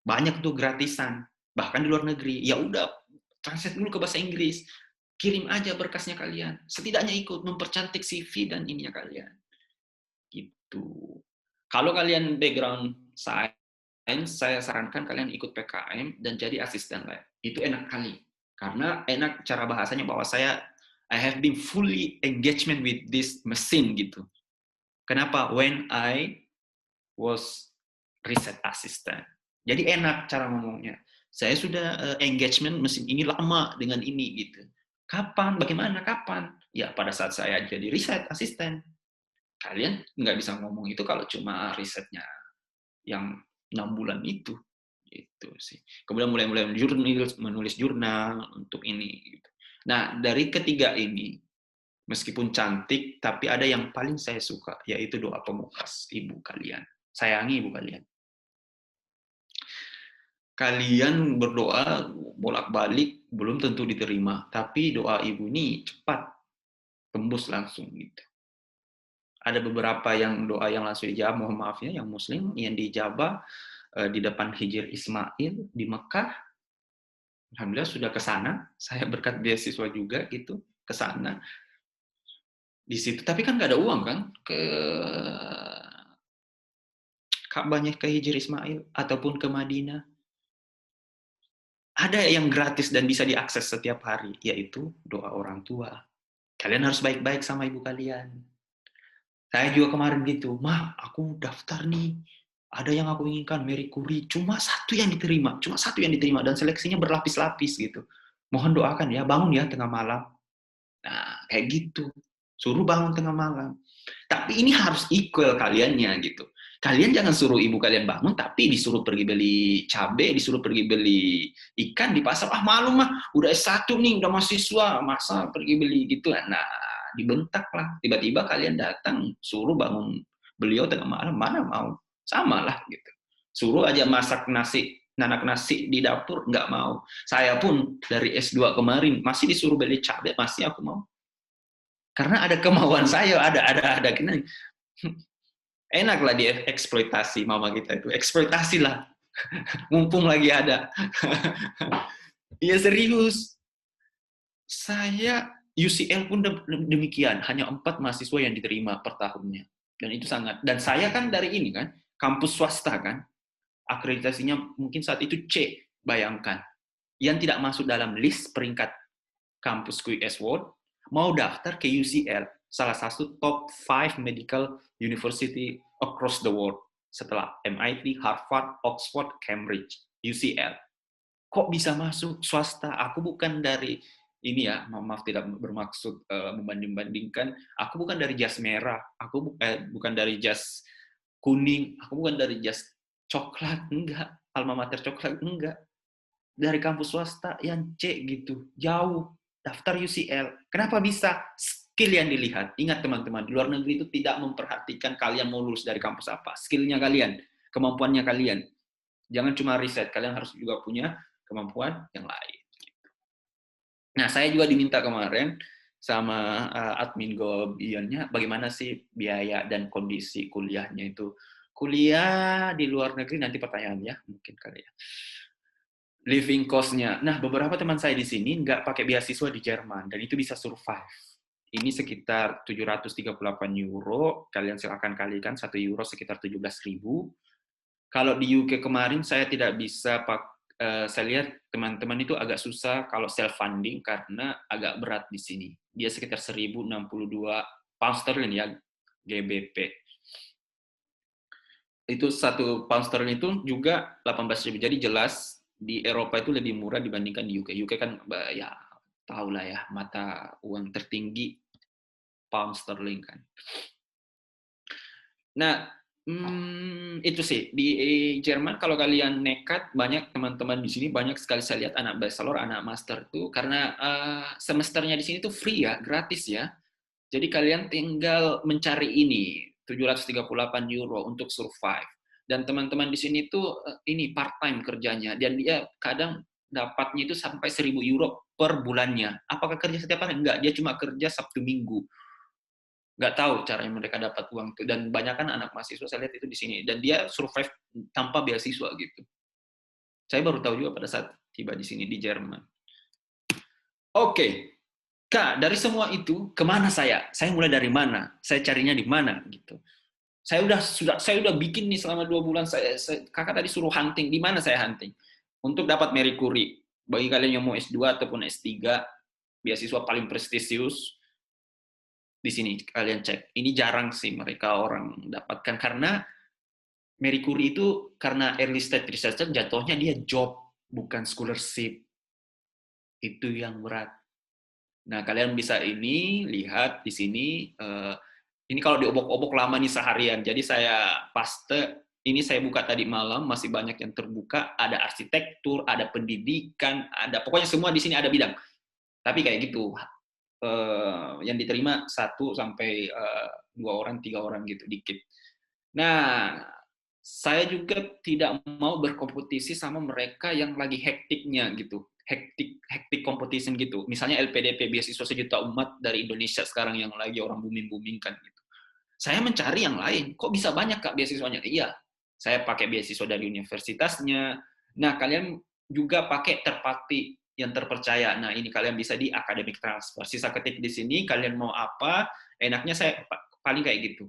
Speaker 2: Banyak tuh gratisan. Bahkan di luar negeri. Ya udah, translate dulu ke bahasa Inggris. Kirim aja berkasnya kalian. Setidaknya ikut mempercantik CV dan ininya kalian. Gitu. Kalau kalian background science, saya sarankan kalian ikut PKM dan jadi asisten lab. Itu enak kali. Karena enak cara bahasanya bahwa I have been fully engagement with this machine gitu. Kenapa? When I was research assistant. Jadi enak cara ngomongnya. Saya sudah engagement mesin ini lama dengan ini gitu. Kapan? Bagaimana? Kapan? Ya pada saat saya jadi riset asisten. Kalian nggak bisa ngomong itu kalau cuma risetnya yang 6 bulan itu. Gitu sih. Kemudian mulai menulis jurnal untuk ini. Gitu. Nah dari ketiga ini, meskipun cantik, tapi ada yang paling saya suka, yaitu doa pemungkas ibu kalian. Sayangi ibu kalian. kalian berdoa bolak-balik belum tentu diterima, tapi doa ibu ini cepat tembus langsung gitu. Ada beberapa yang doa yang langsung dijawab, mohon maaf ya, yang muslim yang dijabah di depan Hijr Ismail di Mekah. Alhamdulillah sudah ke sana, saya berkat beasiswa juga gitu ke sana. Di situ tapi kan nggak ada uang kan ke Ka'bahnya, ke Hijr Ismail ataupun ke Madinah. Ada yang gratis dan bisa diakses setiap hari, yaitu doa orang tua. Kalian harus baik-baik sama ibu kalian. Saya juga kemarin gitu, "Mah, aku daftar nih. Ada yang aku inginkan, Marie Curie. Cuma satu yang diterima, dan seleksinya berlapis-lapis gitu. Mohon doakan ya, bangun ya tengah malam." Nah, kayak gitu. Suruh bangun tengah malam. Tapi ini harus equal kaliannya gitu. Kalian jangan suruh ibu kalian bangun, tapi disuruh pergi beli cabai, disuruh pergi beli ikan di pasar. Ah, malu mah, udah S1 nih, udah mahasiswa, masa pergi beli gitu. Nah, dibentak lah. Tiba-tiba kalian datang, suruh bangun beliau tengah malam, mana mau. Sama lah gitu. Suruh aja masak nasi, nanak nasi di dapur, nggak mau. Saya pun dari S2 kemarin, masih disuruh beli cabai, masih aku mau. Karena ada kemauan saya, ada kena. Enak lah dia eksploitasi mama kita itu. Eksploitasi lah. Mumpung lagi ada. Iya serius. Saya UCL pun demikian. Hanya 4 mahasiswa yang diterima per tahunnya. Dan itu sangat. Dan saya kan dari ini kan, kampus swasta kan. Akreditasinya mungkin saat itu C. Bayangkan. Yang tidak masuk dalam list peringkat kampus QS World, mau daftar ke UCL. Salah satu top 5 medical university across the world. Setelah MIT, Harvard, Oxford, Cambridge, UCL. Kok bisa masuk swasta? Aku bukan dari ini ya, maaf tidak bermaksud membanding-bandingkan. Aku bukan dari jas merah, aku bukan dari jas kuning, aku bukan dari jas coklat, enggak. Alma mater coklat, enggak. Dari kampus swasta yang C gitu, jauh. Daftar UCL. Kenapa bisa? Skill yang dilihat. Ingat teman-teman, di luar negeri itu tidak memperhatikan kalian mau lulus dari kampus apa. Skillnya kalian, kemampuannya kalian. Jangan cuma riset, kalian harus juga punya kemampuan yang lain. Nah, saya juga diminta kemarin sama admin Gobionnya, bagaimana sih biaya dan kondisi kuliahnya itu. Kuliah di luar negeri, nanti pertanyaannya mungkin kali ya. Living cost-nya. Nah, beberapa teman saya di sini nggak pakai beasiswa di Jerman, dan itu bisa survive. Ini sekitar 738 euro, kalian silakan kalikan, 1 euro sekitar 17.000. Kalau di UK kemarin, saya tidak bisa saya lihat teman-teman itu agak susah kalau self-funding, karena agak berat di sini. Dia sekitar 1.062 pound sterling ya, GBP. Itu 1 pound sterling itu juga 18.000, jadi jelas di Eropa itu lebih murah dibandingkan di UK. UK kan ya tahulah ya, mata uang tertinggi pound sterling kan. Nah, itu sih di Jerman kalau kalian nekat, banyak teman-teman di sini banyak sekali saya lihat anak bachelor, anak master tuh karena semesternya di sini tuh free ya, gratis ya. Jadi kalian tinggal mencari ini 738 euro untuk survive. Dan teman-teman di sini tuh ini part-time kerjanya, dan dia kadang dapatnya itu sampai 1.000 euro per bulannya. Apakah kerja setiap hari? Enggak, dia cuma kerja Sabtu Minggu. Nggak tahu caranya mereka dapat uang itu. Dan banyak kan anak mahasiswa saya lihat itu di sini. Dan dia survive tanpa beasiswa gitu. Saya baru tahu juga pada saat tiba di sini di Jerman. Oke. Kak, dari semua itu kemana saya? Saya mulai dari mana? Saya carinya di mana gitu. Saya udah bikin nih selama 2 bulan. Kakak tadi suruh hunting. Di mana saya hunting? Untuk dapat Marie Curie. Bagi kalian yang mau S2 ataupun S3, beasiswa paling prestisius, di sini kalian cek. Ini jarang sih mereka orang dapatkan, karena Marie Curie itu karena early stage researcher, jatuhnya dia job, bukan scholarship. Itu yang berat. Nah, kalian bisa ini lihat di sini. Ini kalau diobok-obok lama nih seharian. Jadi saya paste, ini saya buka tadi malam, masih banyak yang terbuka. Ada arsitektur, ada pendidikan, ada pokoknya semua di sini ada bidang. Tapi kayak gitu, yang diterima 1 sampai 2 orang, 3 orang gitu, dikit. Nah, saya juga tidak mau berkompetisi sama mereka yang lagi hektiknya gitu, hektik competition gitu. Misalnya LPDP, beasiswa sejuta umat dari Indonesia sekarang yang lagi orang booming kan gitu. Saya mencari yang lain. Kok bisa banyak Kak beasiswanya? Iya, saya pakai beasiswa dari universitasnya. Nah, kalian juga pakai terparti yang terpercaya. Nah, ini kalian bisa di academic transfer. Sisa ketik di sini, kalian mau apa? Enaknya saya paling kayak gitu.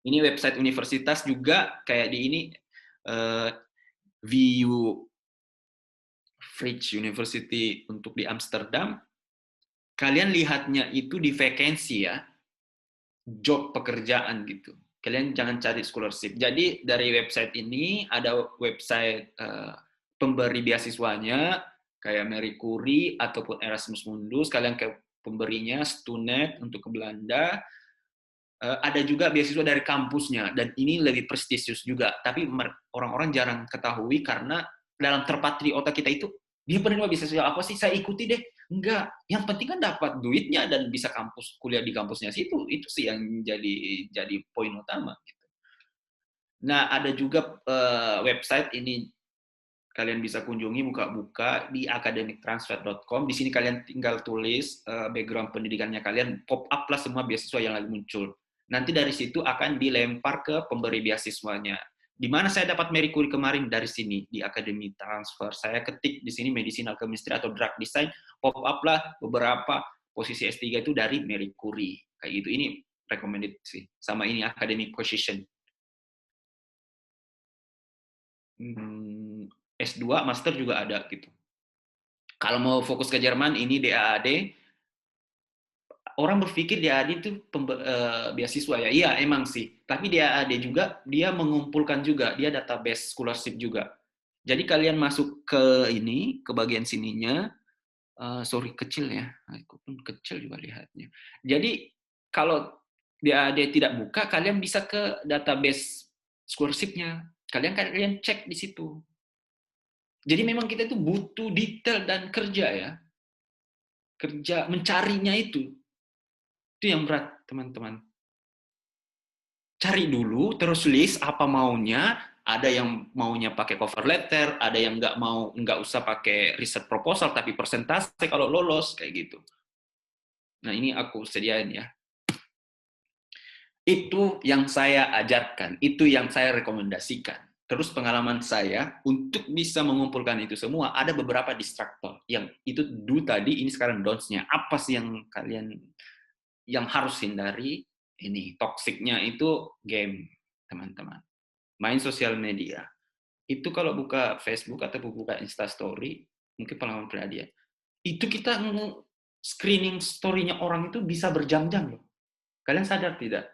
Speaker 2: Ini website universitas juga kayak di ini VU Vrije University untuk di Amsterdam. Kalian lihatnya itu di vacancy ya, job pekerjaan gitu. Kalian jangan cari scholarship. Jadi dari website ini ada website pemberi beasiswanya kayak Marie Curie ataupun Erasmus Mundus. Kalian ke pemberinya Stunet untuk ke Belanda. Ada juga beasiswa dari kampusnya dan ini lebih prestisius juga. Tapi orang-orang jarang ketahui karena dalam terpatri otak kita itu dia penerima beasiswa apa sih? Saya ikuti deh. Enggak, yang penting kan dapat duitnya dan bisa kuliah di kampusnya situ. Itu sih yang jadi poin utama. Nah, ada juga website ini kalian bisa kunjungi, buka-buka di academictransfer.com. Di sini kalian tinggal tulis background pendidikannya kalian, pop up lah semua beasiswa yang lagi muncul. Nanti dari situ akan dilempar ke pemberi beasiswanya. Di mana saya dapat Marie Curie kemarin? Dari sini, di Academic Transfer. Saya ketik di sini medicinal chemistry atau drug design, pop up lah beberapa posisi S3 itu dari Marie Curie. Kayak gitu, ini recommended sih. Sama ini academic position. S2, master juga ada gitu. Kalau mau fokus ke Jerman, ini DAAD. Orang berpikir DAAD itu beasiswa ya. Iya, emang sih. Tapi DAAD juga, dia mengumpulkan juga. Dia database scholarship juga. Jadi kalian masuk ke ini, ke bagian sininya. Sorry, kecil ya. Aku pun kecil juga lihatnya. Jadi, kalau DAAD tidak buka, kalian bisa ke database scholarship-nya. Kalian cek di situ. Jadi memang kita itu butuh detail dan kerja ya. Kerja mencarinya itu yang berat teman-teman. Cari dulu terus list apa maunya. Ada yang maunya pakai cover letter, ada yang nggak usah pakai riset proposal tapi persentase kalau lolos kayak gitu. Nah ini aku sediain ya. Itu yang saya ajarkan, itu yang saya rekomendasikan. Terus pengalaman saya untuk bisa mengumpulkan itu semua ada beberapa distraktor yang itu do tadi, ini sekarang don'ts-nya. Apa sih yang kalian yang harus hindari? Ini toksiknya itu game, teman-teman. Main sosial media. Itu kalau buka Facebook atau buka Instastory, mungkin pengalaman pribadi ya. Itu kita screening story-nya orang itu bisa berjam-jam loh. Kalian sadar tidak?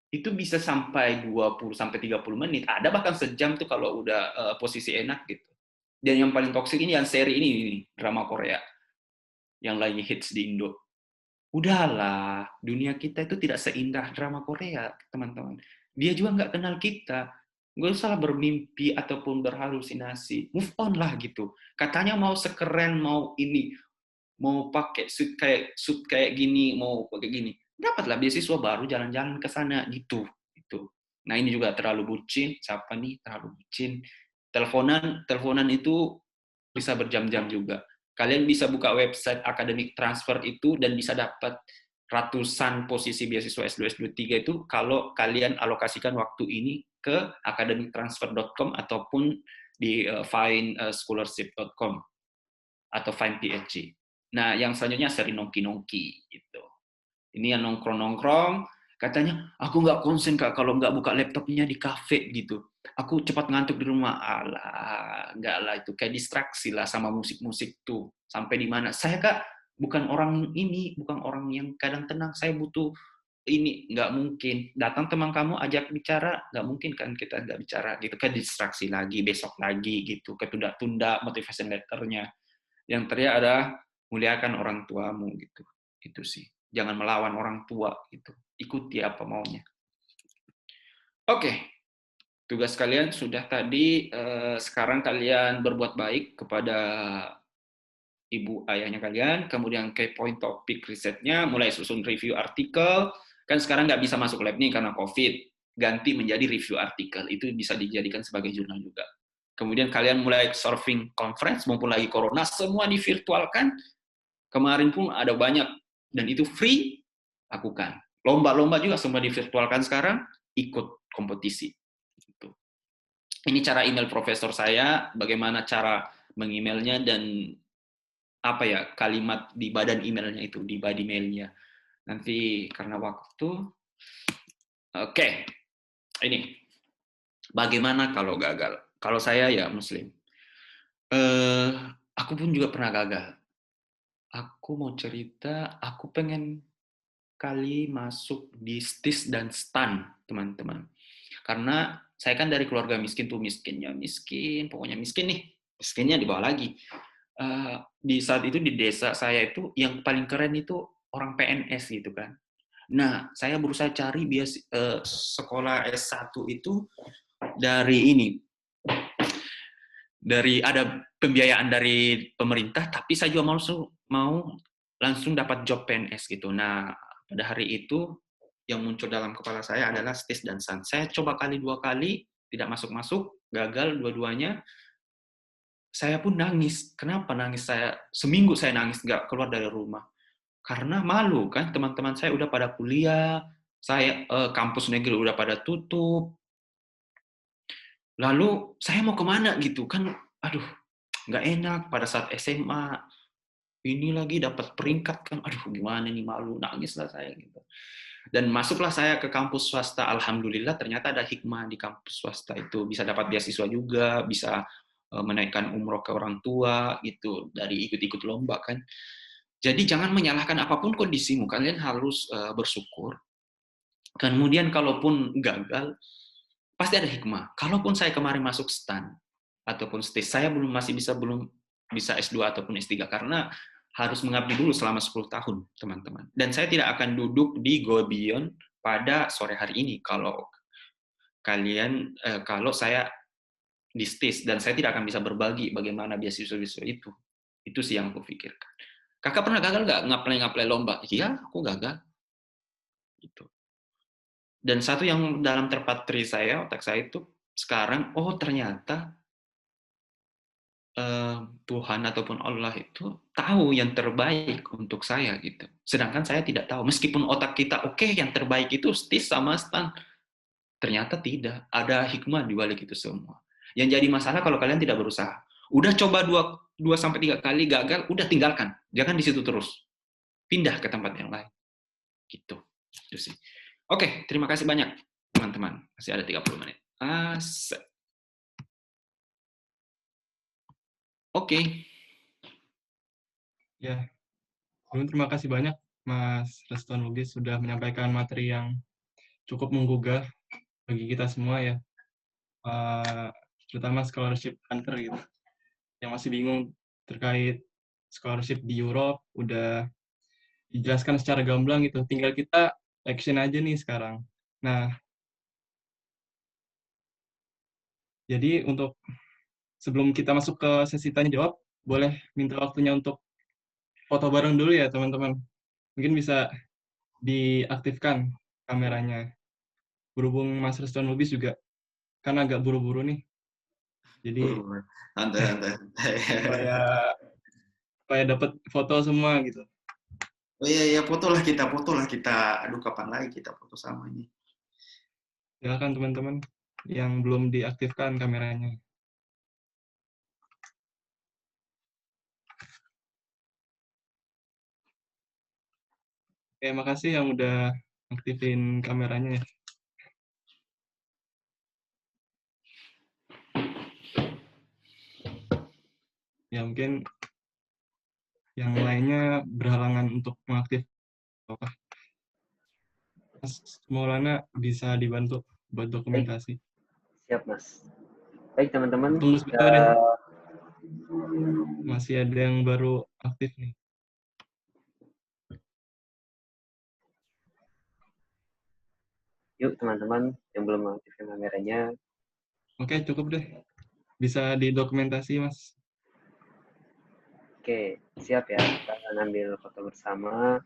Speaker 2: Itu bisa sampai 20 sampai 30 menit. Ada bahkan sejam tuh kalau udah posisi enak gitu. Dan yang paling toksik ini yang seri ini drama Korea yang lagi hits di Indo. Udahlah, dunia kita itu tidak seindah drama Korea, teman-teman. Dia juga nggak kenal kita. Nggak usah bermimpi ataupun berhalusinasi. Move on lah gitu. Katanya mau sekeren, mau ini, mau pakai suit kayak gini, mau pakai gini. Dapatlah beasiswa baru, jalan-jalan ke sana gitu. Gitu. Nah ini juga terlalu bucin. Siapa nih terlalu bucin? Teleponan itu bisa berjam-jam juga. Kalian bisa buka website Academic Transfer itu dan bisa dapat ratusan posisi beasiswa S2, S2, 3 itu kalau kalian alokasikan waktu ini ke academictransfer.com ataupun di findscholarship.com atau find PhD. Nah, yang selanjutnya seri nongki-nongki gitu. Ini yang nongkrong-nongkrong, katanya aku nggak konsen Kak kalau nggak buka laptopnya di kafe gitu. Aku cepat ngantuk di rumah. Alah, nggak lah itu kayak distraksi lah sama musik-musik tuh. Sampai di mana? Saya Kak bukan orang ini, bukan orang yang kadang tenang. Saya butuh ini, nggak mungkin. Datang teman kamu ajak bicara, nggak mungkin kan kita nggak bicara gitu. Kayak distraksi lagi, besok lagi gitu. Ketunda-tunda motivation letternya. Yang terakhir adalah muliakan orang tuamu gitu. Itu sih. Jangan melawan orang tua gitu. Ikuti apa maunya. Oke. Tugas kalian sudah tadi, sekarang kalian berbuat baik kepada ibu ayahnya kalian, kemudian key point topik risetnya, mulai susun review artikel, kan sekarang nggak bisa masuk lab nih karena COVID. ganti menjadi review artikel. Itu bisa dijadikan sebagai jurnal juga. Kemudian kalian mulai surfing conference, mumpung lagi corona, semua divirtualkan. Kemarin pun ada banyak, dan itu free, lakukan. Lomba-lomba juga semua divirtualkan sekarang, ikut kompetisi. Gitu. Ini cara email profesor saya, bagaimana cara mengemailnya, dan apa ya, kalimat di badan emailnya itu, di body mailnya. Nanti karena waktu, oke. Ini, bagaimana kalau gagal? Kalau saya ya Muslim. Aku pun juga pernah gagal. Aku mau cerita, aku pengen kali masuk di STIS dan STAN, teman-teman. Karena saya kan dari keluarga miskin tuh, miskinnya miskin, pokoknya miskin nih. Miskinnya di bawah lagi. Di saat itu di desa saya itu yang paling keren itu orang PNS gitu kan. Nah, saya berusaha cari sekolah S1 itu dari ini. Ada pembiayaan dari pemerintah, tapi saya juga mau langsung dapat job PNS gitu. Nah, pada hari itu yang muncul dalam kepala saya adalah STIS dan STAN. Saya coba 2 kali, tidak masuk-masuk, gagal dua-duanya. Saya pun nangis. Kenapa nangis saya? Seminggu saya nangis, nggak keluar dari rumah. Karena malu kan, teman-teman saya udah pada kuliah, saya kampus negeri udah pada tutup. Lalu saya mau kemana gitu kan? Aduh, nggak enak pada saat SMA. Ini lagi dapat peringkat kan, aduh gimana nih, malu, nangis lah saya gitu. Dan masuklah saya ke kampus swasta. Alhamdulillah ternyata ada hikmah di kampus swasta itu, bisa dapat beasiswa juga, bisa menaikkan umroh ke orang tua gitu dari ikut-ikut lomba kan. Jadi jangan menyalahkan apapun kondisimu, kalian harus bersyukur. Kemudian kalaupun gagal, pasti ada hikmah. Kalaupun saya kemarin masuk STAN ataupun STIS, saya belum bisa S2 ataupun S3 karena harus mengabdi dulu selama 10 tahun, teman-teman. Dan saya tidak akan duduk di Gobion pada sore hari ini kalau saya di STIS, dan saya tidak akan bisa berbagi bagaimana beasiswa-beasiswa itu. Itu sih yang aku pikirkan. Kakak pernah gagal nggak ngaplay lomba? Iya, aku gagal. Gitu. Dan satu yang dalam terpatri saya, otak saya itu sekarang, oh ternyata Tuhan ataupun Allah itu tahu yang terbaik untuk saya gitu. Sedangkan saya tidak tahu. Meskipun otak kita oke, yang terbaik itu STIS sama STAN. Ternyata tidak. Ada hikmah di balik itu semua. Yang jadi masalah kalau kalian tidak berusaha. Udah coba 2-3 kali gagal, udah tinggalkan. Jangan di situ terus. Pindah ke tempat yang lain. Gitu. Itu sih. Oke, terima kasih banyak teman-teman. Masih ada 30 menit. Oke.
Speaker 1: Ya, terima kasih banyak Mas Reston Lubis sudah menyampaikan materi yang cukup menggugah bagi kita semua ya, terutama scholarship hunter gitu, yang masih bingung terkait scholarship di Europe, udah dijelaskan secara gamblang gitu, tinggal kita action aja nih sekarang. Nah, jadi untuk sebelum kita masuk ke sesi tanya jawab, boleh minta waktunya untuk foto bareng dulu ya teman-teman. Mungkin bisa diaktifkan kameranya. Berhubung Mas Reston Lubis juga kan agak buru-buru nih. Jadi
Speaker 2: Santai.
Speaker 1: supaya dapat foto semua gitu.
Speaker 2: Oh iya, foto lah kita. Aduh, kapan lagi kita foto sama ini?
Speaker 1: Silakan teman-teman yang belum diaktifkan kameranya. Oke, makasih yang udah aktifin kameranya ya. Ya mungkin yang lainnya berhalangan untuk mengaktif apa. Mas Maulana bisa dibantu buat dokumentasi.
Speaker 3: Siap, Mas. Baik, teman-teman.
Speaker 1: Tunggu sebentar deh. Masih ada yang baru aktif nih.
Speaker 3: Yuk, teman-teman yang belum mengaktifkan kameranya.
Speaker 1: Oke, cukup deh. Bisa didokumentasi, Mas.
Speaker 3: Oke, siap ya. Kita akan ambil foto bersama.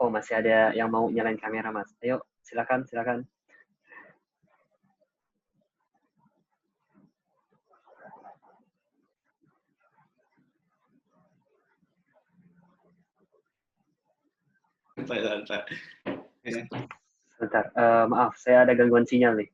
Speaker 3: Oh, masih ada yang mau nyalain kamera, Mas. Ayo, silakan, silakan.
Speaker 2: Santai.
Speaker 3: Sebentar, maaf, saya ada gangguan sinyal nih.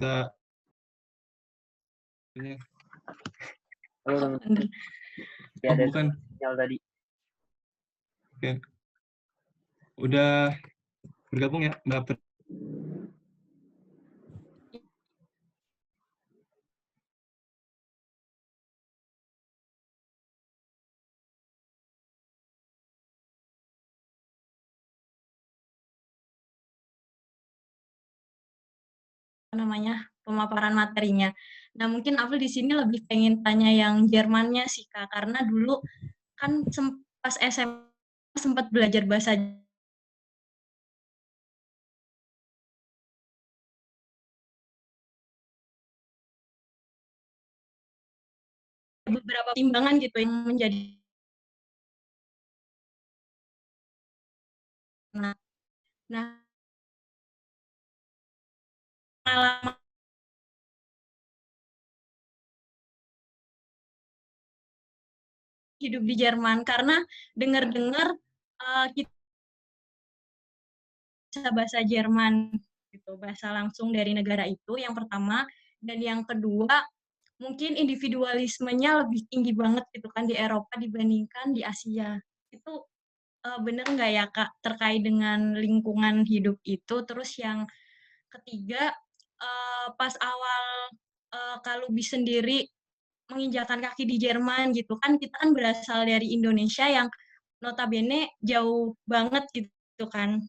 Speaker 1: Kita ini
Speaker 3: Halo, teman-teman. Ya,
Speaker 1: oh
Speaker 3: ada
Speaker 1: bukan.
Speaker 3: sinyal tadi.
Speaker 1: Oke. Udah bergabung ya, dapat.
Speaker 4: Namanya pemaparan materinya. Nah, mungkin April di sini lebih pengen tanya yang Jermannya sih, Kak, karena dulu kan pas SMA sempat belajar bahasa beberapa timbangan gitu yang menjadi nah, nah pengalaman hidup di Jerman karena dengar-dengar kita bisa bahasa Jerman gitu, bahasa langsung dari negara itu yang pertama, dan yang kedua mungkin individualismenya lebih tinggi banget gitu kan di Eropa dibandingkan di Asia. Itu bener nggak ya Kak terkait dengan lingkungan hidup itu? Terus yang ketiga, pas awal Kak Luby sendiri menginjakan kaki di Jerman gitu kan, kita kan berasal dari Indonesia yang notabene jauh banget gitu kan,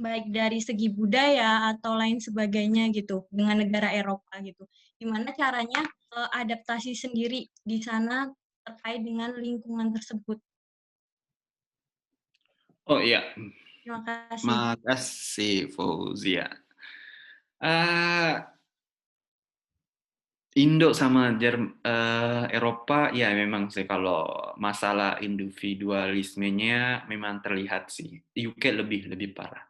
Speaker 4: baik dari segi budaya atau lain sebagainya gitu dengan negara Eropa gitu. Gimana caranya adaptasi sendiri di sana terkait dengan lingkungan tersebut?
Speaker 2: Oh iya,
Speaker 4: Terima kasih.
Speaker 2: makasih Fauzia. Indo sama Eropa, ya memang sih kalau masalah individualismenya memang terlihat sih. UK lebih parah.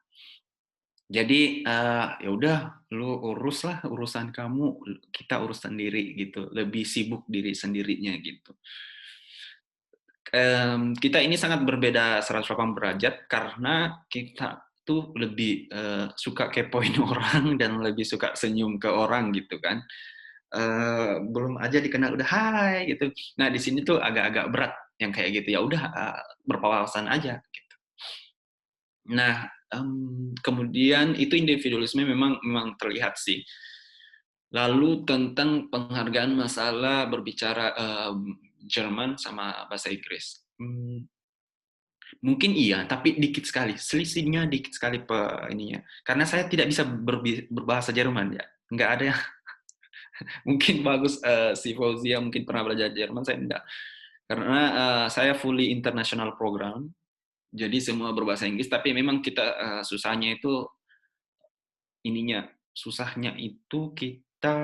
Speaker 2: Jadi ya udah, lu urus lah urusan kamu, kita urus sendiri gitu. Lebih sibuk diri sendirinya gitu. Kita ini sangat berbeda 180 derajat karena kita tuh lebih suka kepoin orang dan lebih suka senyum ke orang gitu kan. Belum aja dikenal udah hai gitu. Nah di sini tuh agak-agak berat yang kayak gitu, ya udah berpawasan aja gitu. Nah kemudian itu individualisme memang terlihat sih. Lalu tentang penghargaan masalah berbicara Jerman sama bahasa Inggris. Mungkin iya, tapi dikit sekali. Selisihnya dikit sekali ininya. Karena saya tidak bisa berbahasa Jerman ya. Nggak ada yang mungkin bagus si Fauzia mungkin pernah belajar Jerman, saya enggak. Karena saya fully international program, jadi semua berbahasa Inggris, tapi memang kita susahnya itu kita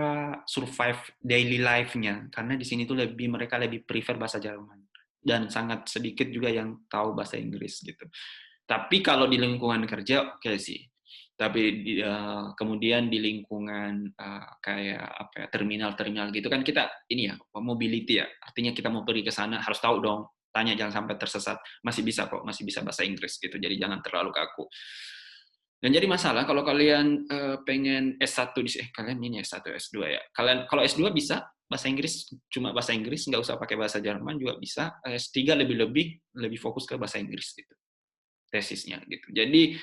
Speaker 2: survive daily life-nya, karena di sini tuh mereka lebih prefer bahasa Jerman. Dan sangat sedikit juga yang tahu bahasa Inggris gitu. Tapi kalau di lingkungan kerja, oke sih. Tapi kemudian di lingkungan kayak apa ya, terminal gitu kan kita ini ya mobility ya, artinya kita mau pergi ke sana harus tahu dong, tanya jangan sampai tersesat, masih bisa kok, masih bisa bahasa Inggris gitu, jadi jangan terlalu kaku. Dan jadi masalah kalau kalian pengen S1 kalian ini S1 S2 ya, kalian kalau S2 bisa bahasa Inggris, cuma bahasa Inggris, nggak usah pakai bahasa Jerman juga bisa. S3 lebih fokus ke bahasa Inggris gitu tesisnya gitu. Jadi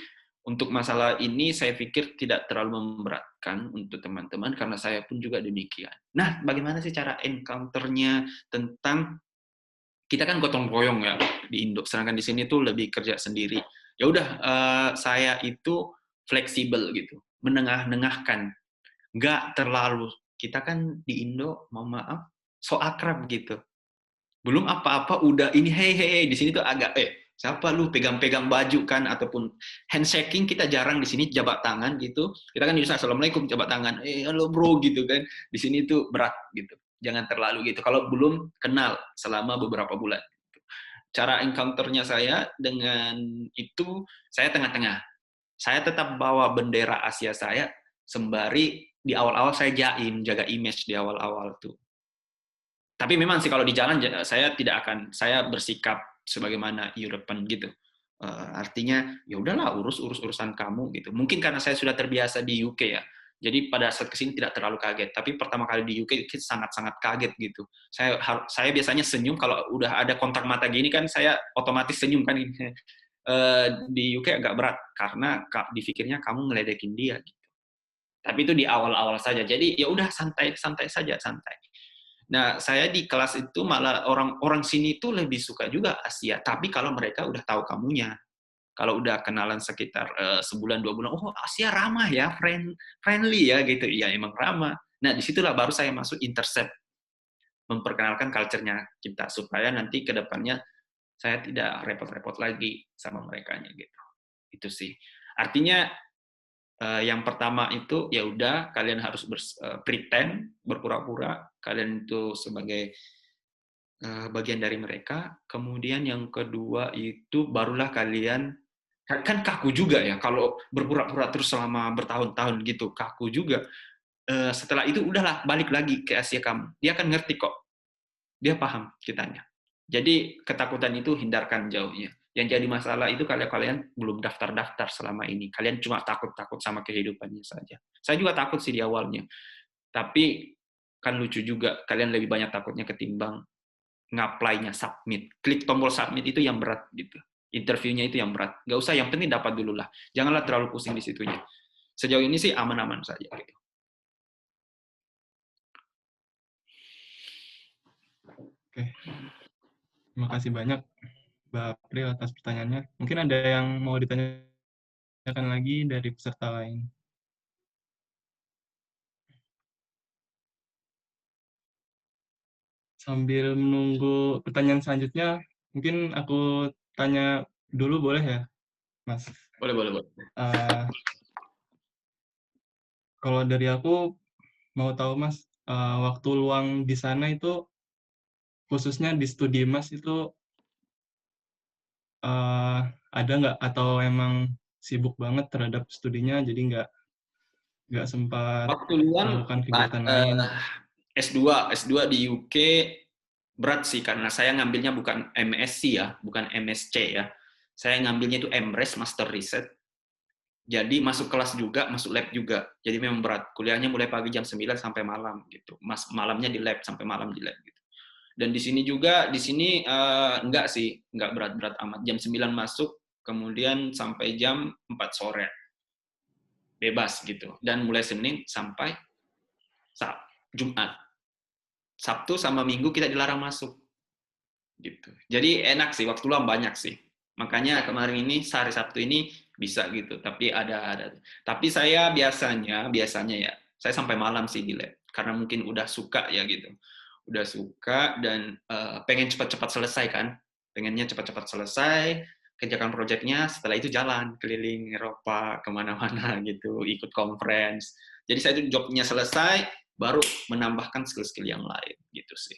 Speaker 2: untuk masalah ini saya pikir tidak terlalu memberatkan untuk teman-teman karena saya pun juga demikian. Nah, bagaimana sih cara encounter-nya tentang kita kan gotong royong ya di Indo, sedangkan di sini tuh lebih kerja sendiri. Ya udah, saya itu fleksibel gitu, menengah-nengahkan, nggak terlalu. Kita kan di Indo, mohon maaf, so akrab gitu. Belum apa-apa udah ini hey di sini tuh agak siapa lu pegang-pegang baju kan, ataupun handshaking kita jarang di sini, jabat tangan gitu. Kita kan bisa assalamualaikum jabat tangan, halo bro gitu kan. Di sini tuh berat gitu. Jangan terlalu gitu. Kalau belum kenal selama beberapa bulan. Cara encounter-nya saya dengan itu, saya tengah-tengah. Saya tetap bawa bendera Asia saya, sembari di awal-awal saya jaga image di awal-awal tuh. Tapi memang sih kalau di jalan saya tidak akan, saya bersikap sebagaimana European gitu. Artinya ya udahlah, urusan kamu gitu. Mungkin karena saya sudah terbiasa di UK ya. Jadi pada saat kesini tidak terlalu kaget. Tapi pertama kali di UK sangat-sangat kaget gitu. Saya biasanya senyum kalau udah ada kontak mata gini kan, saya otomatis senyum kan. Di UK agak berat karena dipikirnya kamu ngeledekin dia gitu. Tapi itu di awal-awal saja. Jadi ya udah santai saja, santai. Nah, saya di kelas itu malah orang sini tuh lebih suka juga Asia. Tapi kalau mereka udah tahu kamunya, kalau udah kenalan sekitar sebulan 2 bulan, oh Asia ramah ya, friendly ya gitu. Iya emang ramah. Nah, disitulah baru saya masuk intercept, memperkenalkan culture-nya kita supaya nanti ke depannya saya tidak repot-repot lagi sama merekanya gitu. Itu sih. Artinya yang pertama itu ya udah kalian harus pretend, berpura-pura kalian itu sebagai bagian dari mereka. Kemudian yang kedua itu barulah kalian kan kaku juga ya kalau berpura-pura terus selama bertahun-tahun gitu, kaku juga. Setelah itu udahlah balik lagi ke Asia kamu. Dia akan ngerti kok. Dia paham kitanya. Jadi ketakutan itu hindarkan jauhnya. Yang jadi masalah itu kalau kalian belum daftar-daftar selama ini. Kalian cuma takut-takut sama kehidupannya saja. Saya juga takut sih di awalnya. Tapi kan lucu juga, kalian lebih banyak takutnya ketimbang ngapply-nya submit. Klik tombol submit itu yang berat gitu. Interviewnya itu yang berat. Nggak usah, yang penting dapat dulu lah. Janganlah terlalu pusing di situnya. Sejauh ini sih aman-aman saja. Gitu.
Speaker 1: Oke. Terima kasih banyak Mbak April atas pertanyaannya. Mungkin ada yang mau ditanyakan lagi dari peserta lain. Sambil menunggu pertanyaan selanjutnya, mungkin aku tanya dulu boleh ya, Mas?
Speaker 2: Boleh.
Speaker 1: Kalau dari aku mau tahu Mas, waktu luang di sana itu, khususnya di studi Mas itu, ada nggak? Atau emang sibuk banget terhadap studinya, jadi nggak sempat
Speaker 2: Waktu luang
Speaker 1: melakukan kegiatan lain?
Speaker 2: S2 di UK berat sih karena saya ngambilnya bukan MSc ya, bukan MSc ya. Saya ngambilnya itu MRes, Master Research. Jadi masuk kelas juga, masuk lab juga. Jadi memang berat. Kuliahnya mulai pagi jam 9 sampai malam gitu. Malamnya di lab sampai malam di lab gitu. Dan di sini juga, enggak sih, enggak berat-berat amat. Jam 9 masuk, kemudian sampai jam 4 sore. Bebas gitu. Dan mulai Senin sampai Jumat. Sabtu sama Minggu kita dilarang masuk. Gitu. Jadi enak sih, waktu luang banyak sih. Makanya kemarin ini, sehari Sabtu ini bisa gitu. Tapi Tapi saya biasanya ya, saya sampai malam sih di lab. Karena mungkin udah suka ya gitu. Udah suka dan pengen cepat-cepat selesai kan. Pengennya cepat-cepat selesai, kerjakan proyeknya, setelah itu jalan keliling Eropa kemana-mana gitu, ikut conference. Jadi saya itu jobnya selesai, baru menambahkan skill-skill yang lain gitu sih.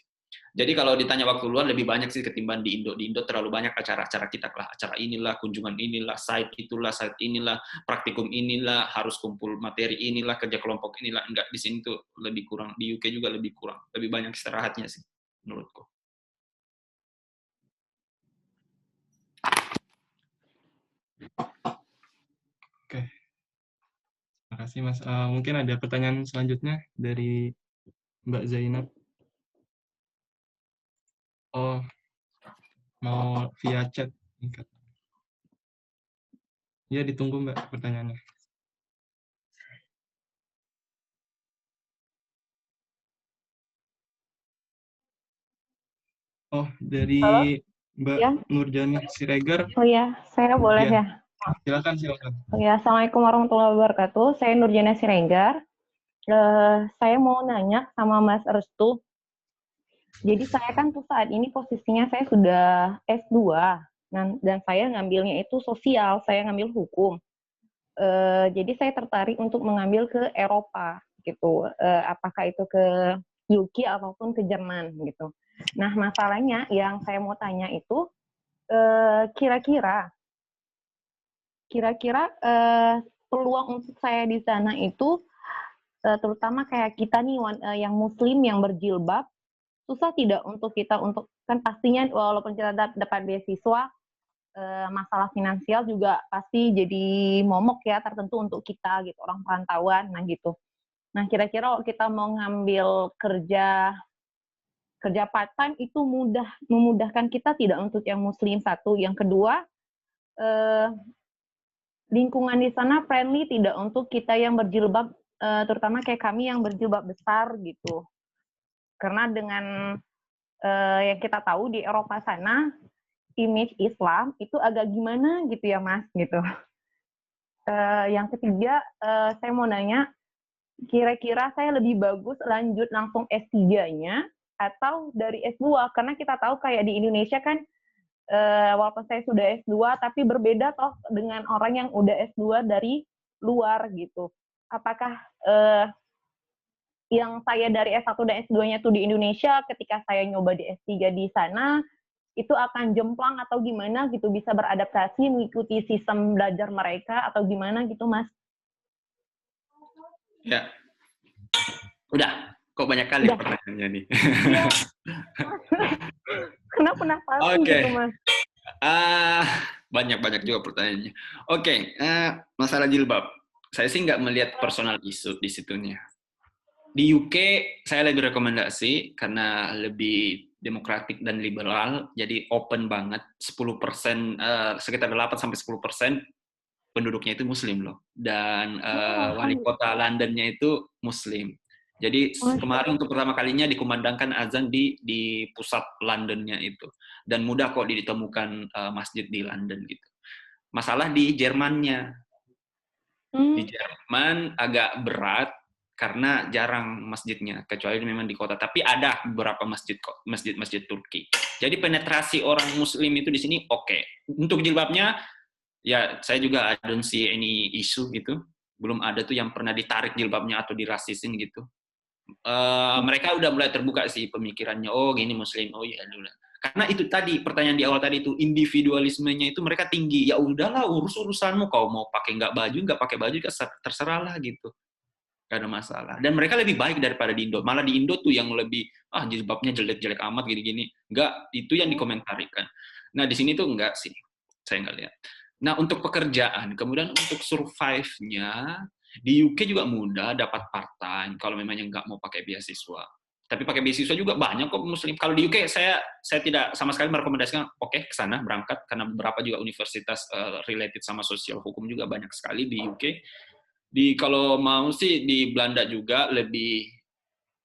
Speaker 2: Jadi kalau ditanya waktu luang lebih banyak sih ketimbang di Indo. Di Indo terlalu banyak acara-acara kita lah, acara inilah, kunjungan inilah, site itulah, site inilah, praktikum inilah, harus kumpul materi inilah, kerja kelompok inilah. Enggak, di sini tuh lebih kurang. Di UK juga lebih kurang. Lebih banyak istirahatnya sih, menurutku.
Speaker 1: Oke. Terima kasih, Mas. Mungkin ada pertanyaan selanjutnya dari Mbak Zainab. Oh, mau via chat. Ya, ditunggu Mbak pertanyaannya. Oh, dari
Speaker 5: Halo?
Speaker 1: Mbak
Speaker 5: Ya?
Speaker 1: Nurjani Siregar.
Speaker 5: Oh ya, saya boleh
Speaker 1: Ya.
Speaker 5: ya?
Speaker 1: Silakan.
Speaker 5: Ya, Assalamualaikum warahmatullahi wabarakatuh. Saya Nurjana Siregar. Saya mau nanya sama Mas Restu. Jadi saya kan tuh saat ini posisinya saya sudah S2. Dan saya ngambilnya itu sosial, saya ngambil hukum. Jadi saya tertarik untuk mengambil ke Eropa gitu. Apakah itu ke UK ataupun ke Jerman gitu. Nah, masalahnya yang saya mau tanya itu kira-kira peluang untuk saya di sana itu terutama kayak kita nih yang muslim yang berjilbab, susah tidak untuk kita untuk kan pastinya walaupun kita dapat beasiswa, masalah finansial juga pasti jadi momok ya tertentu untuk kita gitu, orang perantauan, nah gitu. Nah, kira-kira kalau kita mau ngambil kerja part time itu memudahkan kita tidak untuk yang muslim, satu. Yang kedua, lingkungan di sana friendly tidak untuk kita yang berjilbab, terutama kayak kami yang berjilbab besar gitu. Karena dengan yang kita tahu di Eropa sana, image Islam itu agak gimana gitu ya Mas, gitu. Yang ketiga, saya mau nanya, kira-kira saya lebih bagus lanjut langsung S3-nya atau dari S2? Karena kita tahu kayak di Indonesia kan, walaupun saya sudah S2, tapi berbeda toh dengan orang yang udah S2 dari luar gitu. Apakah yang saya dari S1 dan S2-nya tuh di Indonesia, ketika saya nyoba di S3 di sana, itu akan jemplang atau gimana gitu, bisa beradaptasi, mengikuti sistem belajar mereka, atau gimana gitu, Mas?
Speaker 2: Ya. Udah, kok banyak kali pertanyaannya nih.
Speaker 5: Iya. Kenapa penasaran gitu, Mas?
Speaker 2: Banyak juga pertanyaannya. Oke, masalah jilbab. Saya sih nggak melihat personal issue di situnya. Di UK, saya lebih rekomendasi karena lebih demokratik dan liberal, jadi open banget. 10%, sekitar 8-10% penduduknya itu Muslim loh. Dan wali kota Londonnya itu Muslim. Jadi kemarin untuk pertama kalinya dikumandangkan azan di pusat Londonnya itu. Dan mudah kok ditemukan masjid di London gitu. Masalah di Jermannya. Di Jerman agak berat karena jarang masjidnya, kecuali memang di kota. Tapi ada beberapa masjid Turki. Jadi penetrasi orang Muslim itu di sini oke. Untuk jilbabnya, ya saya juga I don't see any issue gitu. Belum ada tuh yang pernah ditarik jilbabnya atau dirasisin gitu. Mereka udah mulai terbuka sih pemikirannya. Oh gini Muslim, oh iya dulu. Karena itu tadi pertanyaan di awal tadi itu individualismenya itu mereka tinggi. Ya udahlah urusanmu. Kau mau pakai nggak pakai baju terserahlah gitu. Gak ada masalah. Dan mereka lebih baik daripada di Indo. Malah di Indo tuh yang lebih jilbabnya jelek-jelek amat gini-gini. Enggak, itu yang dikomentarikan. Nah di sini tuh enggak sih. Saya nggak lihat. Nah untuk pekerjaan, kemudian untuk survive-nya di UK juga mudah dapat part-time kalau memangnya nggak mau pakai beasiswa. Tapi pakai beasiswa juga banyak kok Muslim. Kalau di UK saya tidak sama sekali merekomendasikan ke sana berangkat karena beberapa juga universitas related sama sosial hukum juga banyak sekali di UK. Kalau mau sih di Belanda juga lebih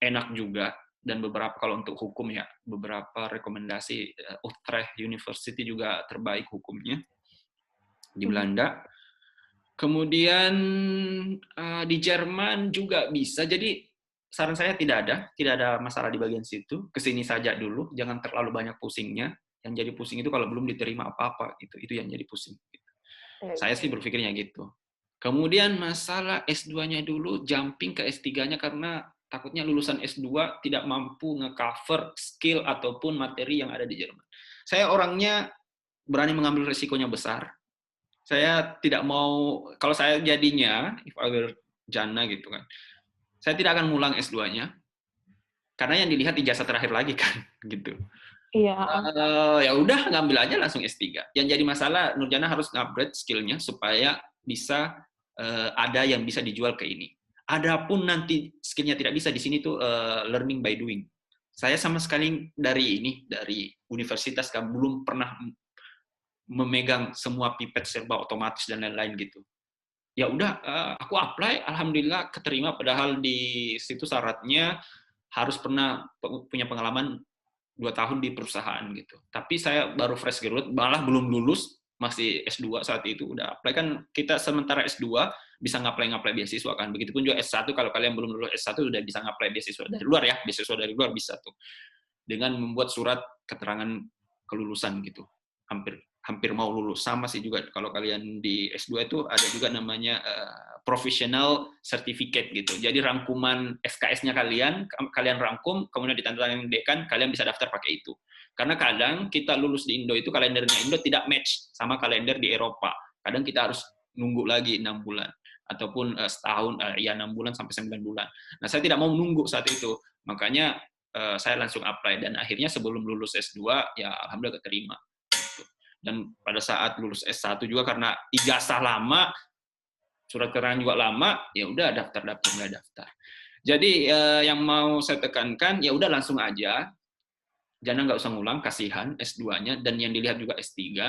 Speaker 2: enak juga dan beberapa kalau untuk hukum ya beberapa rekomendasi Utrecht University juga terbaik hukumnya di Belanda. Kemudian di Jerman juga bisa. Jadi saran saya tidak ada masalah di bagian situ. Kesini saja dulu, jangan terlalu banyak pusingnya. Yang jadi pusing itu kalau belum diterima apa-apa gitu. Itu yang jadi pusing. Gitu. Saya sih berpikirnya gitu. Kemudian masalah S2-nya dulu, jumping ke S3-nya karena takutnya lulusan S2 tidak mampu nge-cover skill ataupun materi yang ada di Jerman. Saya orangnya berani mengambil risikonya besar. Saya tidak mau, kalau saya jadinya, if I were Jana gitu kan, saya tidak akan ngulang S2-nya, karena yang dilihat ijazah terakhir lagi kan, gitu.
Speaker 5: Iya.
Speaker 2: Ya udah, ngambil aja langsung S3. Yang jadi masalah, Nurjana harus upgrade skill-nya supaya bisa ada yang bisa dijual ke ini. Adapun nanti skill-nya tidak bisa, di sini tuh learning by doing. Saya sama sekali dari universitas kan belum pernah memegang semua pipet serba otomatis dan lain-lain gitu. Ya udah, aku apply, alhamdulillah keterima. Padahal di situ syaratnya harus pernah punya pengalaman 2 tahun di perusahaan gitu. Tapi saya baru fresh graduate, malah belum lulus, masih S2 saat itu udah apply kan, kita sementara S2 bisa ngapply beasiswa kan. Begitupun juga S1, kalau kalian belum lulus S1 udah bisa ngapply beasiswa dari luar ya, beasiswa dari luar bisa tuh. Dengan membuat surat keterangan kelulusan gitu. Hampir mau lulus. Sama sih juga kalau kalian di S2 itu ada juga namanya professional certificate gitu. Jadi rangkuman SKS-nya kalian rangkum, kemudian ditandatangani dekan, kalian bisa daftar pakai itu. Karena kadang kita lulus di Indo itu kalendernya Indo tidak match sama kalender di Eropa. Kadang kita harus nunggu lagi 6 bulan ataupun setahun, ya 6 bulan sampai 9 bulan. Nah, saya tidak mau nunggu saat itu. Makanya saya langsung apply dan akhirnya sebelum lulus S2 ya alhamdulillah keterima. Dan pada saat lulus S1 juga karena ijazah lama, surat keterangan juga lama, ya udah daftar. Jadi yang mau saya tekankan ya udah langsung aja. Jangan nggak usah ngulang, kasihan S2-nya, dan yang dilihat juga S3,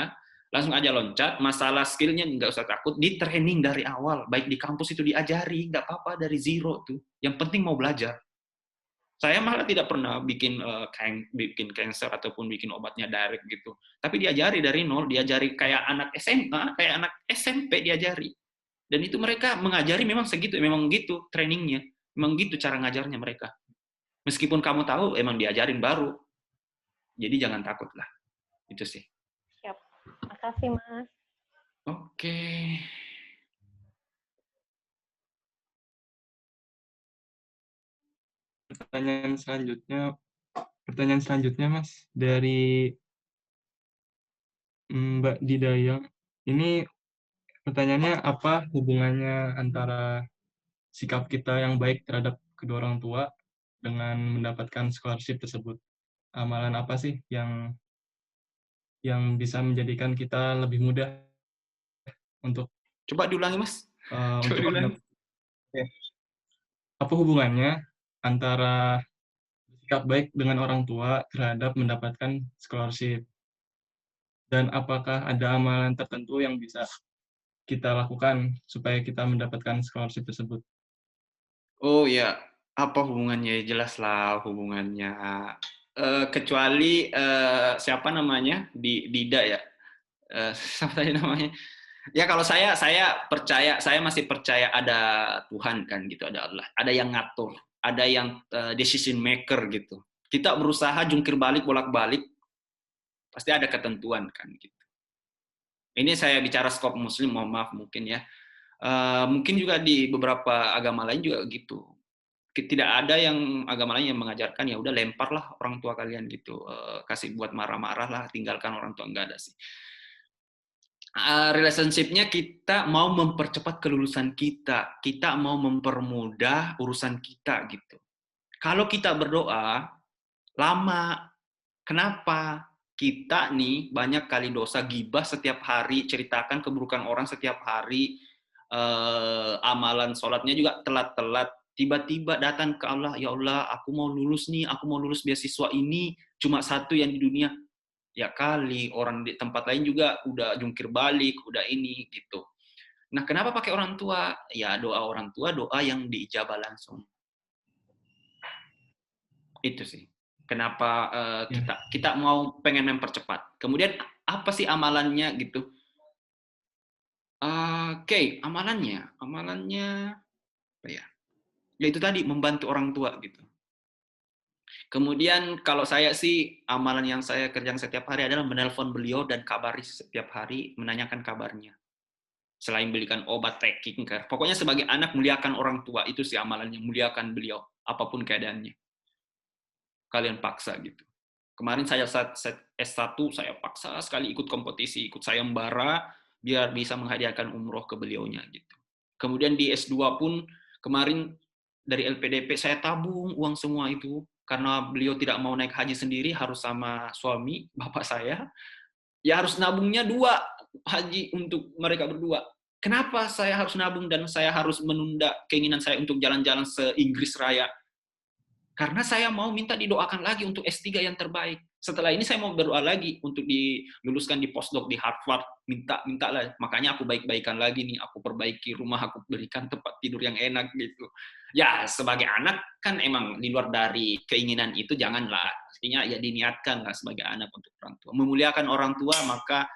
Speaker 2: langsung aja loncat, masalah skill-nya nggak usah takut, di training dari awal, baik di kampus itu diajari, nggak apa-apa dari zero tuh, yang penting mau belajar. Saya malah tidak pernah bikin cancer ataupun bikin obatnya direct gitu, tapi diajari dari nol, diajari kayak anak SMA, kayak anak SMP diajari, dan itu mereka mengajari memang segitu, memang gitu trainingnya, memang gitu cara ngajarnya mereka. Meskipun kamu tahu, emang diajarin baru. Jadi jangan takut lah. Itu sih.
Speaker 5: Siap. Makasih, Mas.
Speaker 2: Oke.
Speaker 1: Pertanyaan selanjutnya, Mas, dari Mbak Didayang. Ini pertanyaannya, apa hubungannya antara sikap kita yang baik terhadap kedua orang tua dengan mendapatkan scholarship tersebut? Amalan apa sih yang bisa menjadikan kita lebih mudah untuk
Speaker 2: Coba diulangi, Mas.
Speaker 1: untuk apa hubungannya antara sikap baik dengan orang tua terhadap mendapatkan scholarship? Dan apakah ada amalan tertentu yang bisa kita lakukan supaya kita mendapatkan scholarship tersebut?
Speaker 2: Oh ya, apa hubungannya? Jelaslah hubungannya. Kecuali siapa namanya? Dida ya. Siapa tadi namanya? Ya kalau saya percaya, saya masih percaya ada Tuhan kan gitu, ada Allah, ada yang ngatur, ada yang decision maker gitu. Kita berusaha jungkir balik, bolak-balik, pasti ada ketentuan kan gitu. Ini saya bicara skop Muslim, mohon maaf mungkin ya. Mungkin juga di beberapa agama lain juga gitu. Tidak ada yang agama lain yang mengajarkan ya udah lemparlah orang tua kalian gitu, kasih buat marah-marah lah, tinggalkan orang tua, enggak ada sih. Relationship-nya kita mau mempercepat kelulusan kita mau mempermudah urusan kita gitu. Kalau kita berdoa lama, kenapa? Kita nih banyak kali dosa, gibah setiap hari, ceritakan keburukan orang setiap hari, amalan sholatnya juga telat-telat, tiba-tiba datang ke Allah, ya Allah, aku mau lulus nih, aku mau lulus beasiswa ini, cuma satu yang di dunia. Ya kali, orang di tempat lain juga udah jungkir balik, udah ini, gitu. Nah, kenapa pakai orang tua? Ya, doa orang tua, doa yang diijabah langsung. Itu sih. Kenapa kita mau pengen mempercepat. Kemudian, apa sih amalannya, gitu? Oke, amalannya apa ya? Ya itu tadi, membantu orang tua, gitu. Kemudian kalau saya sih, amalan yang saya kerjakan setiap hari adalah menelpon beliau dan kabari setiap hari, menanyakan kabarnya. Selain belikan obat, taking care. Pokoknya sebagai anak, muliakan orang tua. Itu sih amalannya, muliakan beliau. Apapun keadaannya. Kalian paksa gitu. Kemarin saya saat S1, saya paksa sekali ikut kompetisi, ikut sayembara, biar bisa menghadiahkan umroh ke beliaunya gitu. Kemudian di S2 pun, kemarin dari LPDP, saya tabung uang semua itu. Karena beliau tidak mau naik haji sendiri, harus sama suami, bapak saya, ya harus nabungnya 2 haji untuk mereka berdua. Kenapa saya harus nabung dan saya harus menunda keinginan saya untuk jalan-jalan se-Inggris Raya? Karena saya mau minta didoakan lagi untuk S3 yang terbaik. Setelah ini saya mau berdoa lagi untuk diluluskan di postdoc di Harvard. Minta lah. Makanya aku baik-baikan lagi nih. Aku perbaiki rumah, aku berikan tempat tidur yang enak gitu. Ya, sebagai anak kan emang di luar dari keinginan itu janganlah. Artinya ya diniatkan lah sebagai anak untuk orang tua. Memuliakan orang tua, maka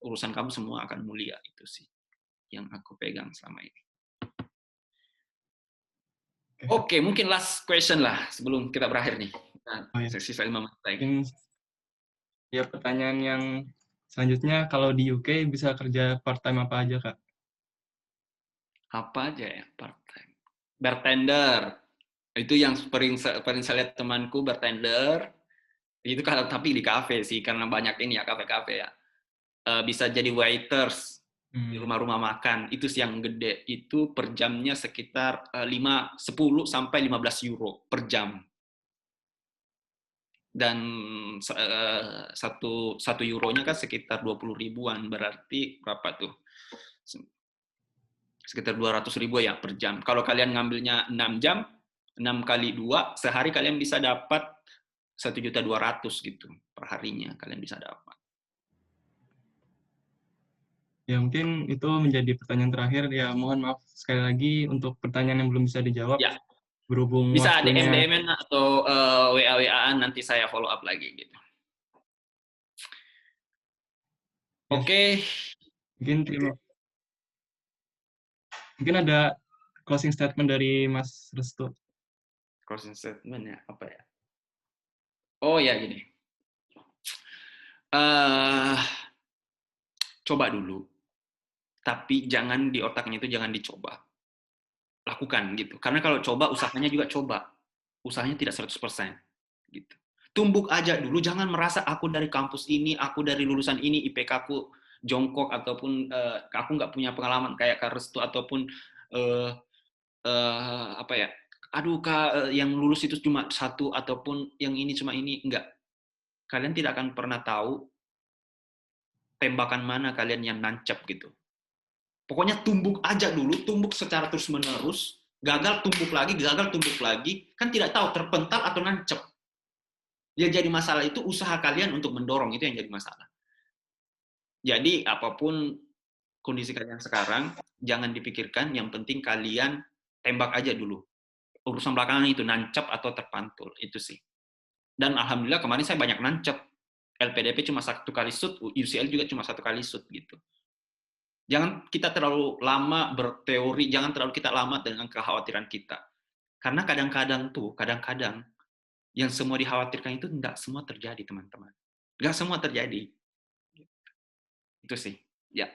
Speaker 2: urusan kamu semua akan mulia. Itu sih yang aku pegang selama ini. Oke, mungkin last question lah sebelum kita berakhir nih. Nah, sisa 5 menit lagi.
Speaker 1: Mungkin ya pertanyaan yang selanjutnya, kalau di UK bisa kerja part time apa aja, Kak?
Speaker 2: Apa aja ya part time? Bartender. Itu yang paling saya lihat temanku, bartender. Itu kalau tapi di kafe sih, karena banyak ini ya kafe-kafe ya. Bisa jadi waiters di rumah-rumah makan, itu sih yang gede, itu per jamnya sekitar 10 sampai 15 euro per jam. Dan satu euronya kan sekitar 20 ribuan, berarti berapa tuh? Sekitar 200 ribu ya per jam. Kalau kalian ngambilnya 6 jam, 6 kali 2, sehari kalian bisa dapat 1.200.000 gitu per harinya kalian bisa dapat.
Speaker 1: Ya mungkin itu menjadi pertanyaan terakhir. Ya mohon maaf sekali lagi untuk pertanyaan yang belum bisa dijawab.
Speaker 2: Ya.
Speaker 1: Berhubung
Speaker 2: Bisa
Speaker 1: waktunya.
Speaker 2: DM atau WA-WA-an, nanti saya follow up lagi gitu.
Speaker 1: Yes.
Speaker 2: Oke.
Speaker 1: Mungkin ada closing statement dari Mas Restu.
Speaker 2: Closing statement ya, apa ya? Oh ya gini. Coba dulu. Tapi jangan di otaknya itu jangan dicoba. Lakukan gitu. Karena kalau coba, usahanya juga coba. Usahanya tidak 100%. Gitu. Tumbuk aja dulu, jangan merasa aku dari kampus ini, aku dari lulusan ini, IPK aku jongkok, ataupun aku nggak punya pengalaman kayak Kak Restu, ataupun apa ya, aduh Kak, yang lulus itu cuma satu, ataupun yang ini cuma ini. Enggak. Kalian tidak akan pernah tahu tembakan mana kalian yang nancep gitu. Pokoknya tumbuk aja dulu, tumbuk secara terus-menerus, gagal tumbuk lagi, kan tidak tahu terpental atau nancep. Yang jadi masalah itu usaha kalian untuk mendorong, itu yang jadi masalah. Jadi apapun kondisi kalian sekarang, jangan dipikirkan, yang penting kalian tembak aja dulu. Urusan belakangan itu nancep atau terpantul, itu sih. Dan alhamdulillah kemarin saya banyak nancep. LPDP cuma 1 kali shoot, UCL juga cuma 1 kali shoot gitu. Jangan kita terlalu lama berteori, jangan terlalu kita lama dengan kekhawatiran kita. Karena kadang-kadang yang semua dikhawatirkan itu enggak semua terjadi, teman-teman. Enggak semua terjadi. Itu sih, ya.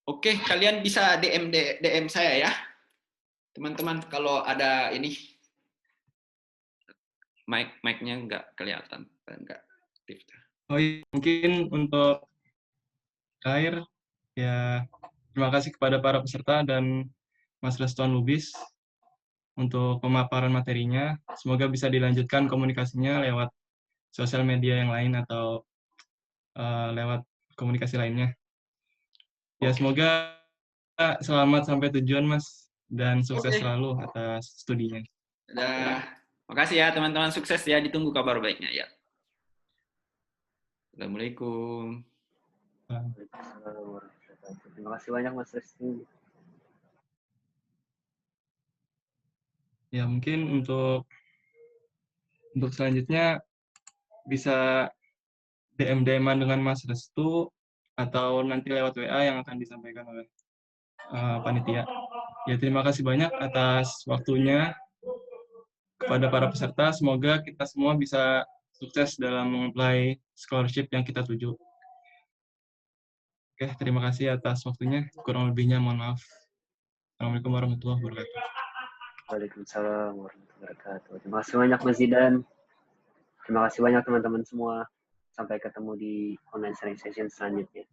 Speaker 2: Oke, kalian bisa DM saya ya. Teman-teman, kalau ada ini mic-nya nggak kelihatan, nggak aktif.
Speaker 1: Oh iya, mungkin untuk akhir, ya terima kasih kepada para peserta dan Mas Restuan Lubis untuk pemaparan materinya. Semoga bisa dilanjutkan komunikasinya lewat sosial media yang lain atau lewat komunikasi lainnya. Ya, semoga selamat sampai tujuan, Mas, dan sukses selalu atas studinya.
Speaker 2: Makasih ya teman-teman, sukses ya, ditunggu kabar baiknya ya. Assalamualaikum.
Speaker 3: Terima kasih banyak Mas Restu.
Speaker 1: Ya mungkin untuk selanjutnya bisa DM-an dengan Mas Restu atau nanti lewat WA yang akan disampaikan oleh panitia. Ya terima kasih banyak atas waktunya kepada para peserta. Semoga kita semua bisa sukses dalam mengapply scholarship yang kita tuju. Oke, terima kasih atas waktunya. Kurang lebihnya mohon maaf. Assalamualaikum warahmatullahi wabarakatuh.
Speaker 3: Waalaikumsalam warahmatullahi wabarakatuh. Terima kasih banyak Mas Zidan. Terima kasih banyak teman-teman semua. Sampai ketemu di online sharing session selanjutnya.